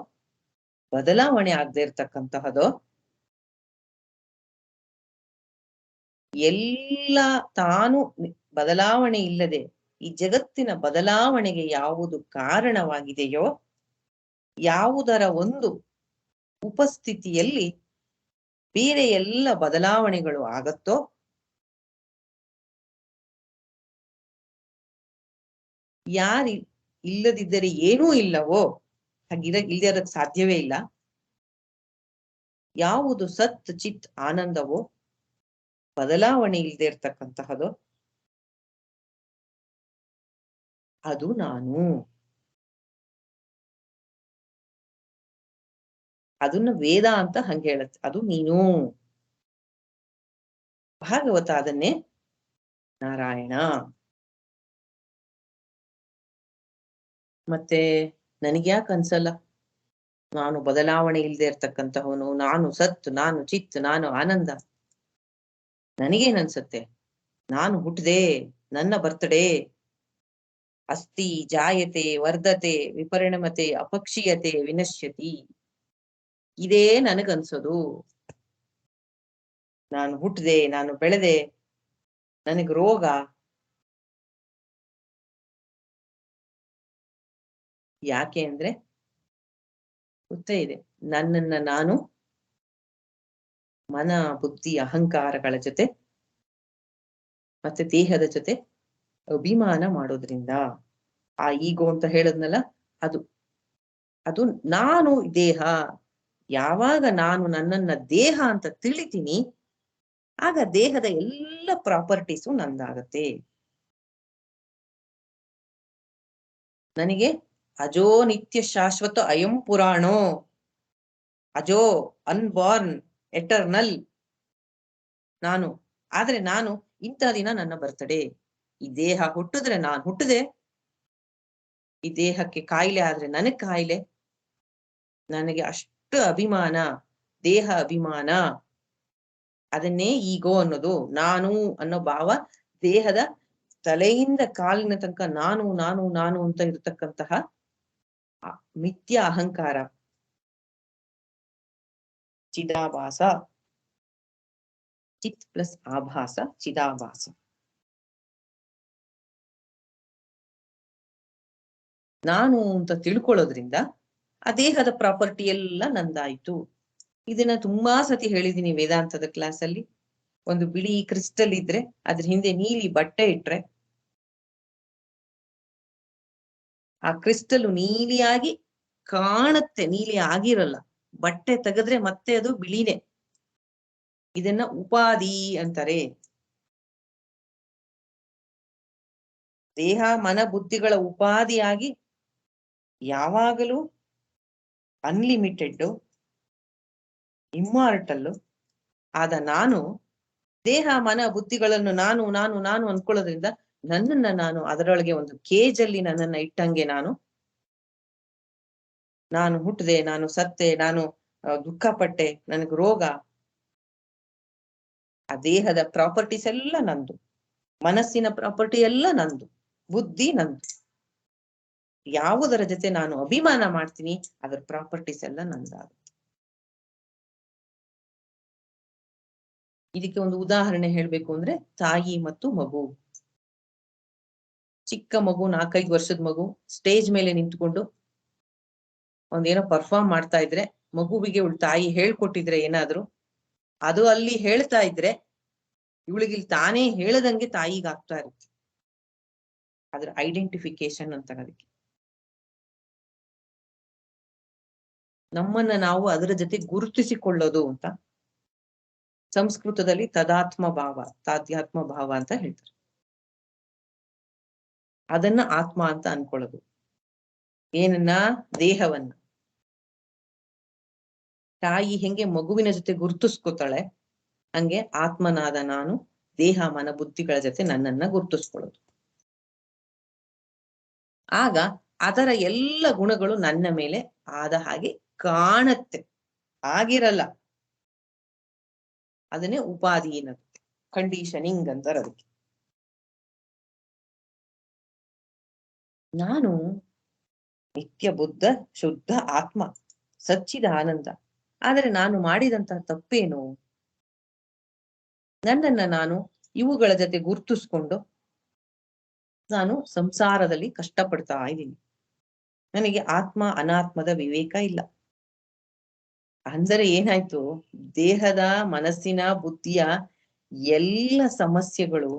ಬದಲಾವಣೆ ಆಗದೆ ಇರ್ತಕ್ಕಂತಹದೋ, ಎಲ್ಲ ತಾನು ಬದಲಾವಣೆ ಇಲ್ಲದೆ ಈ ಜಗತ್ತಿನ ಬದಲಾವಣೆಗೆ ಯಾವುದು ಕಾರಣವಾಗಿದೆಯೋ, ಯಾವುದರ ಒಂದು ಉಪಸ್ಥಿತಿಯಲ್ಲಿ ಬೇರೆ ಎಲ್ಲ ಬದಲಾವಣೆಗಳು ಆಗತ್ತೋ, ಯಾರು ಇಲ್ಲದಿದ್ದರೆ ಏನೂ ಇಲ್ಲವೋ, ಇಲ್ಲದೆ ಇರಕ್ ಸಾಧ್ಯವೇ ಇಲ್ಲ. ಯಾವುದು ಸತ್ ಚಿತ್ ಆನಂದವೋ, ಬದಲಾವಣೆ ಇಲ್ಲದೆ ಇರ್ತಕ್ಕಂತಹದೋ, ಅದು ನಾನು. ಅದನ್ನ ವೇದ ಅಂತ ಹಂಗೆ ಹೇಳತ್ತೆ, ಅದು ನೀನು. ಭಾಗವತ ಅದನ್ನೇ ನಾರಾಯಣ. ಮತ್ತೆ ನನಗ್ಯಾಕೆ ಅನ್ಸಲ್ಲ ನಾನು ಬದಲಾವಣೆ ಇಲ್ಲದೆ ಇರ್ತಕ್ಕಂತಹವನು, ನಾನು ಸತ್, ನಾನು ಚಿತ್, ನಾನು ಆನಂದ? ನನಗೇನ್ ಅನ್ಸತ್ತೆ, ನಾನು ಹುಟ್ಟದೆ, ನನ್ನ ಬರ್ತ್ಡೇ, ಅಸ್ತಿ ಜಾಯತೆ ವರ್ಧತೆ ವಿಪರಿಣಮತೆ ಅಪಕ್ಷೀಯತೆ ವಿನಶ್ಯತಿ, ಇದೇ ನನಗನ್ಸೋದು. ನಾನು ಹುಟ್ಟದೆ, ನಾನು ಬೆಳೆದೆ, ನನಗ್ ರೋಗ. ಯಾಕೆ ಅಂದ್ರೆ ಗೊತ್ತೇ ಇದೆ, ನನ್ನನ್ನ ನಾನು ಮನ ಬುದ್ಧಿ ಅಹಂಕಾರಗಳ ಜೊತೆ ಮತ್ತೆ ದೇಹದ ಜೊತೆ ಅಭಿಮಾನ ಮಾಡೋದ್ರಿಂದ. ಆ ಈಗೋ ಅಂತ ಹೇಳದ್ನಲ್ಲ, ಅದು ನಾನು ದೇಹ. ಯಾವಾಗ ನಾನು ನನ್ನನ್ನ ದೇಹ ಅಂತ ತಿಳಿತೀನಿ, ಆಗ ದೇಹದ ಎಲ್ಲ ಪ್ರಾಪರ್ಟೀಸು ನಂದಾಗತ್ತೆ. ನನಗೆ ಅಜೋ ನಿತ್ಯ ಶಾಶ್ವತ ಅಯಂ ಪುರಾಣೋ, ಅಜೋ ಅನ್ಬಾರ್ನ್ ಎಟರ್ನಲ್ ನಾನು. ಆದ್ರೆ ನಾನು ಇಂಥ ದಿನ ನನ್ನ ಬರ್ತಡೇ, ಈ ದೇಹ ಹುಟ್ಟಿದ್ರೆ ನಾನು ಹುಟ್ಟದೆ, ಈ ದೇಹಕ್ಕೆ ಕಾಯಿಲೆ ಆದ್ರೆ ನನಗ್ ಕಾಯಿಲೆ. ನನಗೆ ಅಷ್ಟು ಅಭಿಮಾನ, ದೇಹ ಅಭಿಮಾನ. ಅದನ್ನೇ ಈಗೋ ಅನ್ನೋದು. ನಾನು ಅನ್ನೋ ಭಾವ ದೇಹದ ತಲೆಯಿಂದ ಕಾಲಿನ ತನಕ ನಾನು ನಾನು ನಾನು ಅಂತ ಇರತಕ್ಕಂತಹ ಮಿಥ್ಯ ಅಹಂಕಾರ. ಚಿದಾಭಾಸ. ಚಿತ್ ಪ್ಲಸ್ ಆಭಾಸ ಚಿದಾಭಾಸ. ನಾನು ಅಂತ ತಿಳ್ಕೊಳ್ಳೋದ್ರಿಂದ ಆ ದೇಹದ ಪ್ರಾಪರ್ಟಿ ಎಲ್ಲ ನಂದಾಯ್ತು. ಇದನ್ನ ತುಂಬಾ ಸತಿ ಹೇಳಿದೀನಿ ವೇದಾಂತದ ಕ್ಲಾಸ್ ಅಲ್ಲಿ. ಒಂದು ಬಿಳಿ ಕ್ರಿಸ್ಟಲ್ ಇದ್ರೆ ಅದ್ರ ಹಿಂದೆ ನೀಲಿ ಬಟ್ಟೆ ಇಟ್ರೆ ಆ ಕ್ರಿಸ್ಟಲ್ ನೀಲಿಯಾಗಿ ಕಾಣುತ್ತೆ, ನೀಲಿ ಆಗಿರಲ್ಲ. ಬಟ್ಟೆ ತೆಗೆದ್ರೆ ಮತ್ತೆ ಅದು ಬಿಳಿನೇ. ಇದನ್ನ ಉಪಾಧಿ ಅಂತಾರೆ. ದೇಹ ಮನ ಬುದ್ಧಿಗಳ ಉಪಾಧಿಯಾಗಿ ಯಾವಾಗಲೂ ಅನ್ಲಿಮಿಟೆಡ್ ಇಮ್ಮಾರ್ಟಲ್ ಆದ ನಾನು ದೇಹ ಮನ ಬುದ್ಧಿಗಳನ್ನು ನಾನು ನಾನು ನಾನು ಅನ್ಕೊಳ್ಳೋದ್ರಿಂದ ನನ್ನನ್ನ ನಾನು ಅದರೊಳಗೆ ಒಂದು ಕೇಜಲ್ಲಿ ನನ್ನನ್ನ ಇಟ್ಟಂಗೆ ನಾನು ಹುಟ್ಟದೆ, ನಾನು ಸತ್ತೆ, ನಾನು ದುಃಖ ಪಟ್ಟೆ, ನನಗೆ ರೋಗ. ಆ ದೇಹದ ಪ್ರಾಪರ್ಟೀಸ್ ಎಲ್ಲ ನಂದು, ಮನಸ್ಸಿನ ಪ್ರಾಪರ್ಟಿ ಎಲ್ಲ ನಂದು, ಬುದ್ಧಿ ನಂದು. ಯಾವುದರ ಜೊತೆ ನಾನು ಅಭಿಮಾನ ಮಾಡ್ತೀನಿ ಅದರ ಪ್ರಾಪರ್ಟೀಸ್ ಎಲ್ಲ ನಂದಾಗುತ್ತೆ. ಇದಕ್ಕೆ ಒಂದು ಉದಾಹರಣೆ ಹೇಳ್ಬೇಕು ಅಂದ್ರೆ ತಾಯಿ ಮತ್ತು ಮಗು. ಚಿಕ್ಕ ಮಗು, 4-5 ವರ್ಷದ ಮಗು ಸ್ಟೇಜ್ ಮೇಲೆ ನಿಂತ್ಕೊಂಡು ಒಂದೇನೋ ಪರ್ಫಾರ್ಮ್ ಮಾಡ್ತಾ ಇದ್ರೆ ಮಗುವಿಗೆ ಇವಳು ತಾಯಿ ಹೇಳ್ಕೊಟ್ಟಿದ್ರೆ ಏನಾದ್ರು ಅದು ಅಲ್ಲಿ ಹೇಳ್ತಾ ಇದ್ರೆ ಇವಳಿಗೆ ತಾನೇ ಹೇಳದಂಗೆ ತಾಯಿಗೆ ಆಗ್ತಾ ಇರುತ್ತೆ. ಅದ್ರ ಐಡೆಂಟಿಫಿಕೇಶನ್ ಅಂತ ಅದಕ್ಕೆ. ನಮ್ಮನ್ನ ನಾವು ಅದರ ಜೊತೆ ಗುರುತಿಸಿಕೊಳ್ಳೋದು ಅಂತ ಸಂಸ್ಕೃತದಲ್ಲಿ ತದಾತ್ಮ ಭಾವ, ತಾಧ್ಯಾತ್ಮ ಭಾವ ಅಂತ ಹೇಳ್ತಾರೆ. ಅದನ್ನ ಆತ್ಮ ಅಂತ ಅನ್ಕೊಳ್ಳೋದು. ಏನನ್ನ? ದೇಹವನ್ನ. ತಾಯಿ ಹೆಂಗೆ ಮಗುವಿನ ಜೊತೆ ಗುರುತಿಸ್ಕೊತಾಳೆ ಹಂಗೆ ಆತ್ಮನಾದ ನಾನು ದೇಹ ಮನ ಬುದ್ಧಿಗಳ ಜೊತೆ ನನ್ನನ್ನ ಗುರುತಿಸ್ಕೊಳ್ಳೋದು. ಆಗ ಅದರ ಎಲ್ಲ ಗುಣಗಳು ನನ್ನ ಮೇಲೆ ಆದ ಹಾಗೆ ಕಾಣುತ್ತೆ, ಆಗಿರಲ್ಲ. ಅದನ್ನೇ ಉಪಾಧಿ ಏನದು, ಕಂಡೀಷನಿಂಗ್ ಅಂತಾರೆ ಅದಕ್ಕೆ. ನಾನು ನಿತ್ಯ ಬುದ್ಧ ಶುದ್ಧ ಆತ್ಮ, ಸಚ್ಚಿದ ಆನಂದ. ಆದರೆ ನಾನು ಮಾಡಿದಂತಹ ತಪ್ಪೇನು? ನನ್ನನ್ನ ನಾನು ಇವುಗಳ ಜೊತೆ ಗುರುತಿಸ್ಕೊಂಡು ನಾನು ಸಂಸಾರದಲ್ಲಿ ಕಷ್ಟಪಡ್ತಾ ಇದ್ದೀನಿ. ನನಗೆ ಆತ್ಮ ಅನಾತ್ಮದ ವಿವೇಕ ಇಲ್ಲ. ಅಂದರೆ ಏನಾಯ್ತು? ದೇಹದ ಮನಸ್ಸಿನ ಬುದ್ಧಿಯ ಎಲ್ಲ ಸಮಸ್ಯೆಗಳು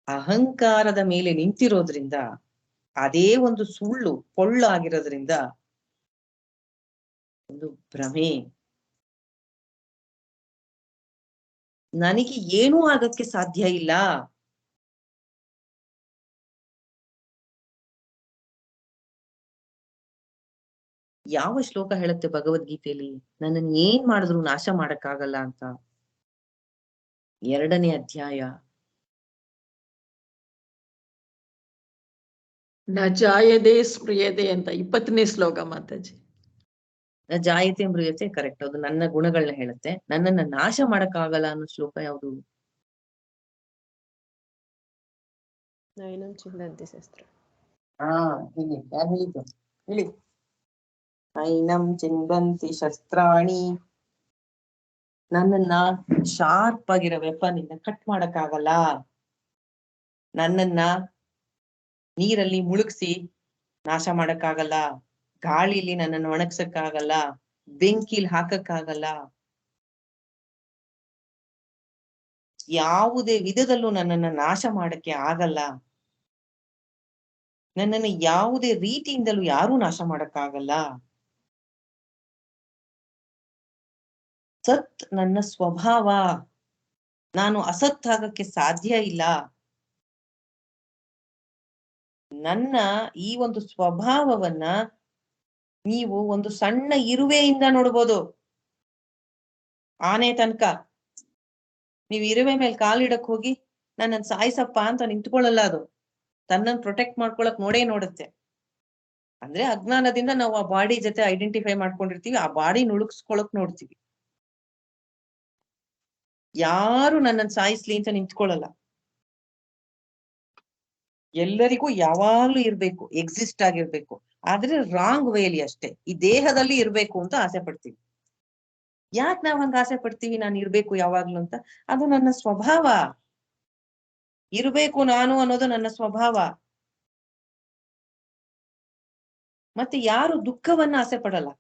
ಅಹಂಕಾರದ ಮೇಲೆ ನಿಂತಿರೋದ್ರಿಂದ, ಅದೇ ಒಂದು ಸುಳ್ಳು ಪೊಳ್ಳಾಗಿರೋದ್ರಿಂದ ಒಂದು ಭ್ರಮೆ. ನನಗೆ ಏನೂ ಆಗಕ್ಕೆ ಸಾಧ್ಯ ಇಲ್ಲ. ಯಾವ ಶ್ಲೋಕ ಹೇಳುತ್ತೆ ಭಗವದ್ಗೀತೆಯಲ್ಲಿ ನನ್ನನ್ನು ಏನ್ ಮಾಡಿದ್ರು ನಾಶ ಮಾಡಕ್ಕಾಗಲ್ಲ ಅಂತ? 2ನೇ ಅಧ್ಯಾಯ. ನ ಜಾಯದೆ ಸ್ಪ್ರಿಯದೆ ಅಂತ 20ನೇ ಶ್ಲೋಕ ಮಾತಾಜಿ. ನ ಜಾಯತೆ ಮೃಯತೆ ಕರೆಕ್ಟ್, ಅದು ನನ್ನ ಗುಣಗಳನ್ನ ಹೇಳುತ್ತೆ. ನನ್ನನ್ನ ನಾಶ ಮಾಡಕ್ಕಾಗಲ್ಲ ಅನ್ನೋ ಶ್ಲೋಕ ಯಾವುದು? ನೈನಂ ಚಿಂದಂತಿ ಶಸ್ತ್ರ. ಹೇಳಿ, ಯಾರು ಹೇಳಿದ್ದು? ಹೇಳಿ. ನೈನಂ ಚಿಂದಂತಿ ಶಸ್ತ್ರಾಣಿ. ನನ್ನನ್ನ ಶಾರ್ಪ್ ಆಗಿರೋ ವೆಪನ್ ಇಂದ ಕಟ್ ಮಾಡಕ್ಕಾಗಲ್ಲ. ನನ್ನನ್ನ ನೀರಲ್ಲಿ ಮುಳುಗ್ಸಿ ನಾಶ ಮಾಡಕ್ಕಾಗಲ್ಲ. ಗಾಳಿಲಿ ನನ್ನನ್ನು ಒಣಗ್ಸಕ್ಕಾಗಲ್ಲ. ಬೆಂಕಿಲ್ ಹಾಕಕ್ಕಾಗಲ್ಲ. ಯಾವುದೇ ವಿಧದಲ್ಲೂ ನನ್ನನ್ನ ನಾಶ ಮಾಡಕ್ಕೆ ಆಗಲ್ಲ. ನನ್ನನ್ನು ಯಾವುದೇ ರೀತಿಯಿಂದಲೂ ಯಾರೂ ನಾಶ ಮಾಡಕ್ಕಾಗಲ್ಲ. ಸತ್ ನನ್ನ ಸ್ವಭಾವ, ನಾನು ಅಸತ್ ಆಗಕ್ಕೆ ಸಾಧ್ಯ ಇಲ್ಲ. ನನ್ನ ಈ ಒಂದು ಸ್ವಭಾವವನ್ನ ನೀವು ಒಂದು ಸಣ್ಣ ಇರುವೆಯಿಂದ ನೋಡ್ಬೋದು. ಆನೆ ತನಕ ನೀವು ಇರುವೆ ಮೇಲೆ ಕಾಲಿಡಕ್ ಹೋಗಿ ನನ್ನನ್ನು ಸಾಯಿಸಪ್ಪ ಅಂತ ನಿಂತ್ಕೊಳ್ಳಲ್ಲ. ಅದು ತನ್ನನ್ನು ಪ್ರೊಟೆಕ್ಟ್ ಮಾಡ್ಕೊಳಕ್ ನೋಡುತ್ತೆ. ಅಂದ್ರೆ ಅಜ್ಞಾನದಿಂದ ನಾವು ಆ ಬಾಡಿ ಜೊತೆ ಐಡೆಂಟಿಫೈ ಮಾಡ್ಕೊಂಡಿರ್ತೀವಿ, ಆ ಬಾಡಿ ನುಳುಕ್ಸ್ಕೊಳಕ್ ನೋಡ್ತೀವಿ. ಯಾರು ನನ್ನನ್ನು ಸಾಯಿಸ್ಲಿ ಅಂತ ನಿಂತ್ಕೊಳ್ಳಲ್ಲ. ಎಲ್ಲರಿಗೂ ಯಾವಾಗ್ಲೂ ಇರ್ಬೇಕು, ಎಕ್ಸಿಸ್ಟ್ ಆಗಿರ್ಬೇಕು. ಆದ್ರೆ ರಾಂಗ್ ವೇಲಿ ಅಷ್ಟೇ. ಈ ದೇಹದಲ್ಲಿ ಇರ್ಬೇಕು ಅಂತ ಆಸೆ ಪಡ್ತೀವಿ. ಯಾಕೆ ನಾವ್ ಹಂಗ ಆಸೆ ಪಡ್ತೀವಿ ನಾನು ಇರ್ಬೇಕು ಯಾವಾಗ್ಲೂ ಅಂತ? ಅದು ನನ್ನ ಸ್ವಭಾವ. ಇರ್ಬೇಕು ನಾನು ಅನ್ನೋದು ನನ್ನ ಸ್ವಭಾವ. ಮತ್ತೆ ಯಾರು ದುಃಖವನ್ನ ಆಸೆ ಪಡಲ್ಲ.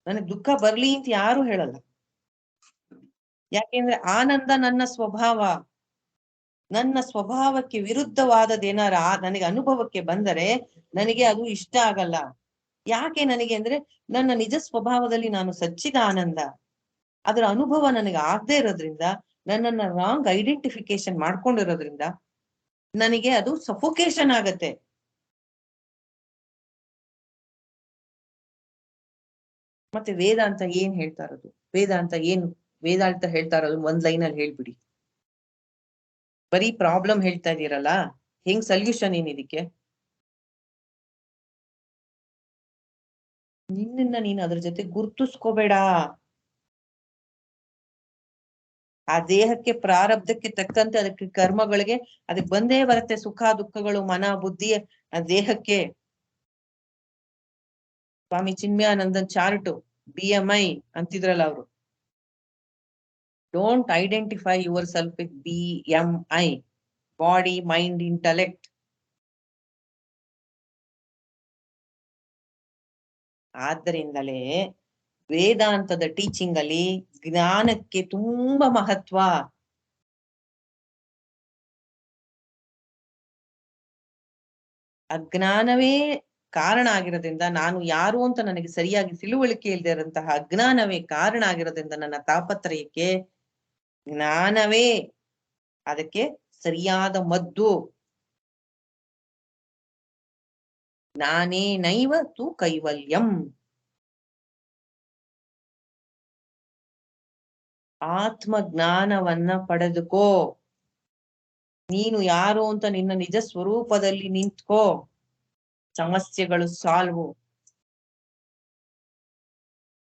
ನನಗ್ ದುಃಖ ಬರ್ಲಿ ಅಂತ ಯಾರು ಹೇಳಲ್ಲ. ಯಾಕೆಂದ್ರೆ ಆನಂದ ನನ್ನ ಸ್ವಭಾವ. ನನ್ನ ಸ್ವಭಾವಕ್ಕೆ ವಿರುದ್ಧವಾದದ್ದೇನಾರ ನನಗೆ ಅನುಭವಕ್ಕೆ ಬಂದರೆ ನನಗೆ ಅದು ಇಷ್ಟ ಆಗಲ್ಲ. ಯಾಕೆ ನನಗೆ ಅಂದ್ರೆ ನನ್ನ ನಿಜ ಸ್ವಭಾವದಲ್ಲಿ ನಾನು ಸಚ್ಚಿದ ಆನಂದ. ಅದರ ಅನುಭವ ನನಗೆ ಆಗದೆ ಇರೋದ್ರಿಂದ, ನನ್ನನ್ನ ರಾಂಗ್ ಐಡೆಂಟಿಫಿಕೇಶನ್ ಮಾಡ್ಕೊಂಡಿರೋದ್ರಿಂದ ನನಗೆ ಅದು ಸಫೋಕೇಶನ್ ಆಗತ್ತೆ. ಮತ್ತೆ ವೇದಾಂತ ಏನ್ ಹೇಳ್ತಾ ಇರೋದು? ವೇದಾಂತ ಹೇಳ್ತಾ ಇರೋದು ಒಂದ್ ಲೈನ್ ಅಲ್ಲಿ ಹೇಳ್ಬಿಡಿ. ಬರೀ ಪ್ರಾಬ್ಲಮ್ ಹೇಳ್ತಾ ಇದೀರಲ್ಲ, ಹೆಂಗ್ ಸೊಲ್ಯೂಷನ್ ಏನಿದಕ್ಕೆ? ನಿನ್ನ ನೀನು ಅದ್ರ ಜೊತೆ ಗುರ್ತಿಸ್ಕೋಬೇಡ. ಆ ದೇಹಕ್ಕೆ ಪ್ರಾರಬ್ಧಕ್ಕೆ ತಕ್ಕಂತೆ ಅದಕ್ಕೆ ಕರ್ಮಗಳಿಗೆ ಅದಕ್ಕೆ ಬಂದೇ ಬರುತ್ತೆ ಸುಖ ದುಃಖಗಳು, ಮನ ಬುದ್ಧಿ ಆ ದೇಹಕ್ಕೆ. ಸ್ವಾಮಿ ಚಿನ್ಮಯಾನಂದನ್ ಚಾರ್ಟು BMI ಅಂತಿದ್ರಲ್ಲ ಅವರು. Don't identify your self with BMI, body mind intellect. ಆದ್ದರಿಂದಲೇ ವೇದಾಂತದ ಟೀಚಿಂಗ್ ಅಲ್ಲಿ ಜ್ಞಾನಕ್ಕೆ ತುಂಬಾ ಮಹತ್ವ. ಅಜ್ಞಾನವೇ ಕಾರಣ ಆಗಿರೋದ್ರಿಂದ, ನಾನು ಯಾರು ಅಂತ ನನಗೆ ಸರಿಯಾಗಿ ತಿಳುವಳಿಕೆ ಇಲ್ಲದೆ ಇರುವಂತಹ ಅಜ್ಞಾನವೇ ಕಾರಣ ಆಗಿರೋದ್ರಿಂದ ನನ್ನ ತಾಪತ್ರಯಕ್ಕೆ ಜ್ಞಾನವೇ ಅದಕ್ಕೆ ಸರಿಯಾದ ಮದ್ದು. ನಾನೇ ನೈವ ತು ಕೈವಲ್ಯಂ. ಆತ್ಮ ಜ್ಞಾನವನ್ನ ಪಡೆದುಕೋ. ನೀನು ಯಾರು ಅಂತ ನಿನ್ನ ನಿಜ ಸ್ವರೂಪದಲ್ಲಿ ನಿಂತ್ಕೋ. ಸಮಸ್ಯೆಗಳು ಸಾಲ್ವು.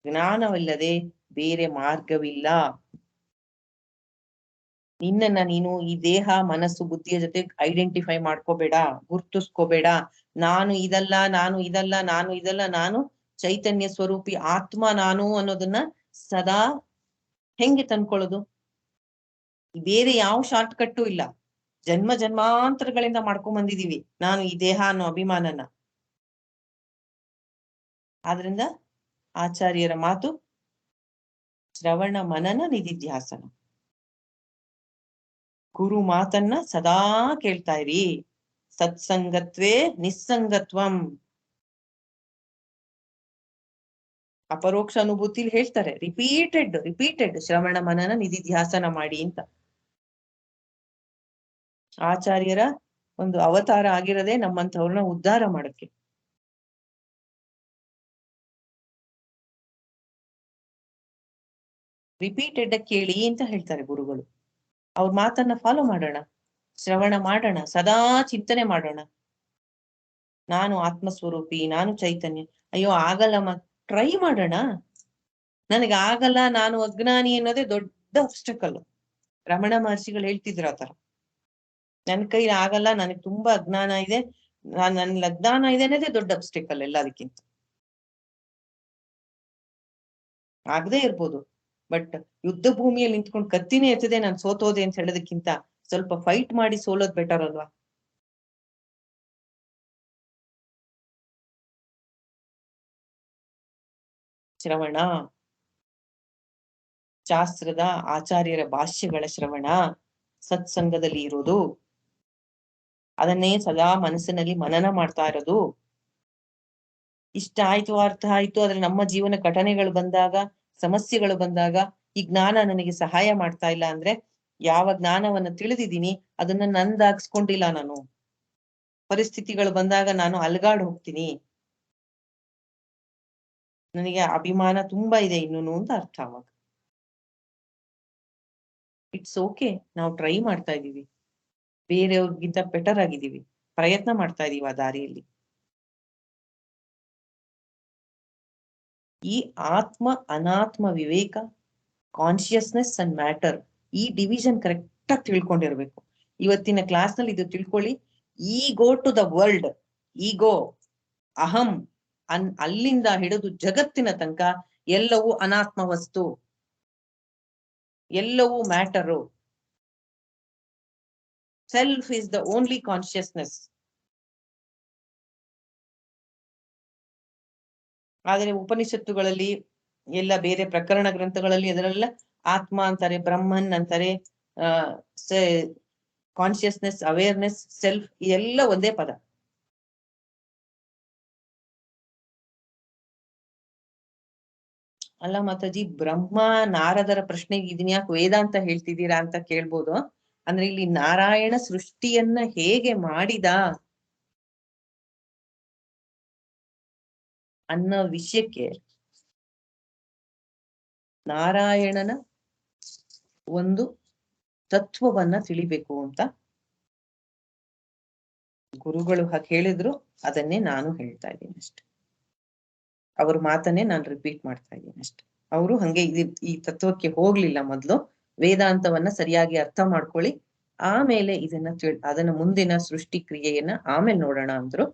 ಜ್ಞಾನವಿಲ್ಲದೆ ಬೇರೆ ಮಾರ್ಗವಿಲ್ಲ. ನಿನ್ನನ್ನ ನೀನು ಈ ದೇಹ ಮನಸ್ಸು ಬುದ್ಧಿಯ ಜೊತೆ ಐಡೆಂಟಿಫೈ ಮಾಡ್ಕೋಬೇಡ, ಗುರ್ತಿಸ್ಕೋಬೇಡ. ನಾನು ಇದಲ್ಲ, ನಾನು ಇದಲ್ಲ, ನಾನು ಇದಲ್ಲ, ನಾನು ಚೈತನ್ಯ ಸ್ವರೂಪಿ ಆತ್ಮ ನಾನು ಅನ್ನೋದನ್ನ ಸದಾ ಹೆಂಗೆ ತಂದ್ಕೊಳ್ಳೋದು? ಬೇರೆ ಯಾವ ಶಾರ್ಟ್ ಕಟ್ಟು ಇಲ್ಲ. ಜನ್ಮ ಜನ್ಮಾಂತರಗಳಿಂದ ಮಾಡ್ಕೊಂಡ್ ಬಂದಿದೀವಿ ನಾನು ಈ ದೇಹ ಅನ್ನೋ ಅಭಿಮಾನನ. ಆದ್ರಿಂದ ಆಚಾರ್ಯರ ಮಾತು ಶ್ರವಣ ಮನನ ನಿಧಿಧ್ಯಾಸನ. ಗುರು ಮಾತನ್ನ ಸದಾ ಕೇಳ್ತಾ ಇರಿ. ಸತ್ಸಂಗತ್ವೇ ನಿಸ್ಸಂಗತ್ವಂ. ಅಪರೋಕ್ಷ ಅನುಭೂತಿಲಿ ಹೇಳ್ತಾರೆ, ರಿಪೀಟೆಡ್ ಶ್ರವಣ ಮನನ ನಿಧಿಧ್ಯಾಸನ ಮಾಡಿ ಅಂತ. ಆಚಾರ್ಯರ ಒಂದು ಅವತಾರ ಆಗಿರೋದೇ ನಮ್ಮಂಥವ್ರನ್ನ ಉದ್ಧಾರ ಮಾಡಕ್ಕೆ. ರಿಪೀಟೆಡ್ ಕೇಳಿ ಅಂತ ಹೇಳ್ತಾರೆ ಗುರುಗಳು. ಅವ್ರ ಮಾತನ್ನ ಫಾಲೋ ಮಾಡೋಣ, ಶ್ರವಣ ಮಾಡೋಣ, ಸದಾ ಚಿಂತನೆ ಮಾಡೋಣ. ನಾನು ಆತ್ಮಸ್ವರೂಪಿ, ನಾನು ಚೈತನ್ಯ. ಅಯ್ಯೋ ಆಗಲ್ಲಮ್ಮ, ಟ್ರೈ ಮಾಡೋಣ. ನನಗೆ ಆಗಲ್ಲ, ನಾನು ಅಜ್ಞಾನಿ ಅನ್ನೋದೇ ದೊಡ್ಡ ಆಬ್ಸ್ಟಕಲ್. ರಮಣ ಮಹರ್ಷಿಗಳು ಹೇಳ್ತಿದ್ರು ಆತರ. ನನ್ ಕೈಲಿ ಆಗಲ್ಲ, ನನಗೆ ತುಂಬಾ ಅಜ್ಞಾನ ಇದೆ, ನನ್ನ ಅಜ್ಞಾನ ಇದೆ ಅನ್ನೋದೇ ದೊಡ್ಡ ಆಬ್ಸ್ಟಕಲ್ ಎಲ್ಲದಕ್ಕಿಂತ. ಆಗದೆ ಇರ್ಬೋದು, ಬಟ್ ಯುದ್ಧ ಭೂಮಿಯಲ್ಲಿ ನಿಂತ್ಕೊಂಡು ಕತ್ತಿನೇ ಎತ್ತದೆ ನಾನು ಸೋತೋದೆ ಅಂತ ಹೇಳೋದಕ್ಕಿಂತ ಸ್ವಲ್ಪ ಫೈಟ್ ಮಾಡಿ ಸೋಲೋದ್ ಬೆಟರ್ ಅಲ್ವಾ? ಶ್ರವಣ, ಶಾಸ್ತ್ರದ ಆಚಾರ್ಯರ ಭಾಷ್ಯಗಳ ಶ್ರವಣ, ಸತ್ಸಂಗದಲ್ಲಿ ಇರೋದು, ಅದನ್ನೇ ಸದಾ ಮನಸ್ಸಿನಲ್ಲಿ ಮನನ ಮಾಡ್ತಾ ಇರೋದು. ಇಷ್ಟ ಆಯ್ತು, ಅರ್ಥ ಆಯ್ತು, ಆದ್ರೆ ನಮ್ಮ ಜೀವನ ಘಟನೆಗಳು ಬಂದಾಗ, ಸಮಸ್ಯೆಗಳು ಬಂದಾಗ ಈ ಜ್ಞಾನ ನನಗೆ ಸಹಾಯ ಮಾಡ್ತಾ ಇಲ್ಲ ಅಂದ್ರೆ, ಯಾವ ಜ್ಞಾನವನ್ನ ತಿಳಿದಿದ್ದೀನಿ ಅದನ್ನ ನಂದಾಗಿಸ್ಕೊಂಡಿಲ್ಲ ನಾನು. ಪರಿಸ್ಥಿತಿಗಳು ಬಂದಾಗ ನಾನು ಅಲ್ಗಾಡ್ ಹೋಗ್ತೀನಿ, ನನಗೆ ಅಭಿಮಾನ ತುಂಬಾ ಇದೆ ಇನ್ನೂನು ಅಂತ ಅರ್ಥ. ಅವಾಗ ಇಟ್ಸ್ ಓಕೆ, ನಾವು ಟ್ರೈ ಮಾಡ್ತಾ ಇದೀವಿ, ಬೇರೆಯವ್ರಿಗಿಂತ ಬೆಟರ್ ಆಗಿದ್ದೀವಿ, ಪ್ರಯತ್ನ ಮಾಡ್ತಾ ಇದೀವಿ ಆ ದಾರಿಯಲ್ಲಿ. ಈ ಆತ್ಮ ಅನಾತ್ಮ ವಿವೇಕ, ಕಾನ್ಶಿಯಸ್ನೆಸ್ ಅಂಡ್ ಮ್ಯಾಟರ್, ಈ ಡಿವಿಷನ್ ಕರೆಕ್ಟ್ ಆಗಿ ತಿಳ್ಕೊಂಡಿರ್ಬೇಕು. ಇವತ್ತಿನ ಕ್ಲಾಸ್ ನಲ್ಲಿ ಇದು ತಿಳ್ಕೊಳ್ಳಿ. ಈಗೋ ಟು ದ ವರ್ಲ್ಡ್, ಈಗೋ, ಅಹಂ, ಅಲ್ಲಿಂದ ಹಿಡಿದು ಜಗತ್ತಿನ ತನಕ ಎಲ್ಲವೂ ಅನಾತ್ಮ ವಸ್ತು, ಎಲ್ಲವೂ matter. Self is the only consciousness. ಆದರೆ ಉಪನಿಷತ್ತುಗಳಲ್ಲಿ ಎಲ್ಲ ಬೇರೆ ಪ್ರಕರಣ ಗ್ರಂಥಗಳಲ್ಲಿ ಅದರೆಲ್ಲ ಆತ್ಮ ಅಂತಾರೆ, ಬ್ರಹ್ಮನ್ ಅಂತಾರೆ, ಕಾನ್ಶಿಯಸ್ನೆಸ್, ಅವೇರ್ನೆಸ್, ಸೆಲ್ಫ್, ಇದೆಲ್ಲ ಒಂದೇ ಪದ. ಅಲ್ಲ ಮಾತಾಜಿ, ಬ್ರಹ್ಮ ನಾರದರ ಪ್ರಶ್ನೆಗೆ ಇದನ್ಯಾಕೆ ವೇದಾಂತ ಹೇಳ್ತಿದ್ದೀರಾ ಅಂತ ಕೇಳ್ಬೋದು. ಅಂದ್ರೆ ಇಲ್ಲಿ ನಾರಾಯಣ ಸೃಷ್ಟಿಯನ್ನ ಹೇಗೆ ಮಾಡಿದ ಅನ್ನೋ ವಿಷಯಕ್ಕೆ ನಾರಾಯಣನ ಒಂದು ತತ್ವವನ್ನ ತಿಳಿಬೇಕು ಅಂತ ಗುರುಗಳು ಹಾಗೆ ಹೇಳಿದ್ರು. ಅದನ್ನೇ ನಾನು ಹೇಳ್ತಾ ಇದ್ದೀನಿ ಅಷ್ಟೆ. ಅವ್ರ ಮಾತನ್ನೇ ನಾನು ರಿಪೀಟ್ ಮಾಡ್ತಾ ಇದ್ದೀನಿ ಅಷ್ಟೆ. ಅವರು ಹಂಗೆ ಈ ತತ್ವಕ್ಕೆ ಹೋಗ್ಲಿಲ್ಲ. ಮೊದ್ಲು ವೇದಾಂತವನ್ನ ಸರಿಯಾಗಿ ಅರ್ಥ ಮಾಡ್ಕೊಳ್ಳಿ, ಆಮೇಲೆ ಅದನ್ನ ಮುಂದಿನ ಸೃಷ್ಟಿ ಕ್ರಿಯೆಯನ್ನ ಆಮೇಲೆ ನೋಡೋಣ ಅಂದ್ರು.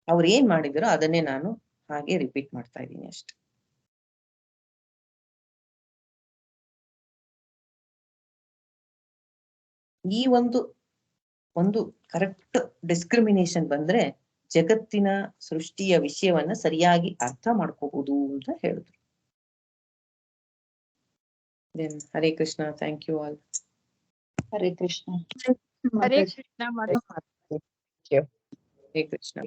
ಅವ್ರು ಏನ್ ಮಾಡಿದ್ರು ಅದನ್ನೇ ನಾನು ಹಾಗೆ ರಿಪೀಟ್ ಮಾಡ್ತಾ ಇದ್ದೀನಿ ಅಷ್ಟೆ. ಈ ಒಂದು ಕರೆಕ್ಟ್ ಡಿಸ್ಕ್ರಿಮಿನೇಷನ್ ಬಂದ್ರೆ ಜಗತ್ತಿನ ಸೃಷ್ಟಿಯ ವಿಷಯವನ್ನ ಸರಿಯಾಗಿ ಅರ್ಥ ಮಾಡ್ಕೋಬಹುದು ಅಂತ ಹೇಳಿದ್ರು. Hare Krishna. Thank you all. Hare Krishna. Hare Krishna Mataji. Hare Krishna.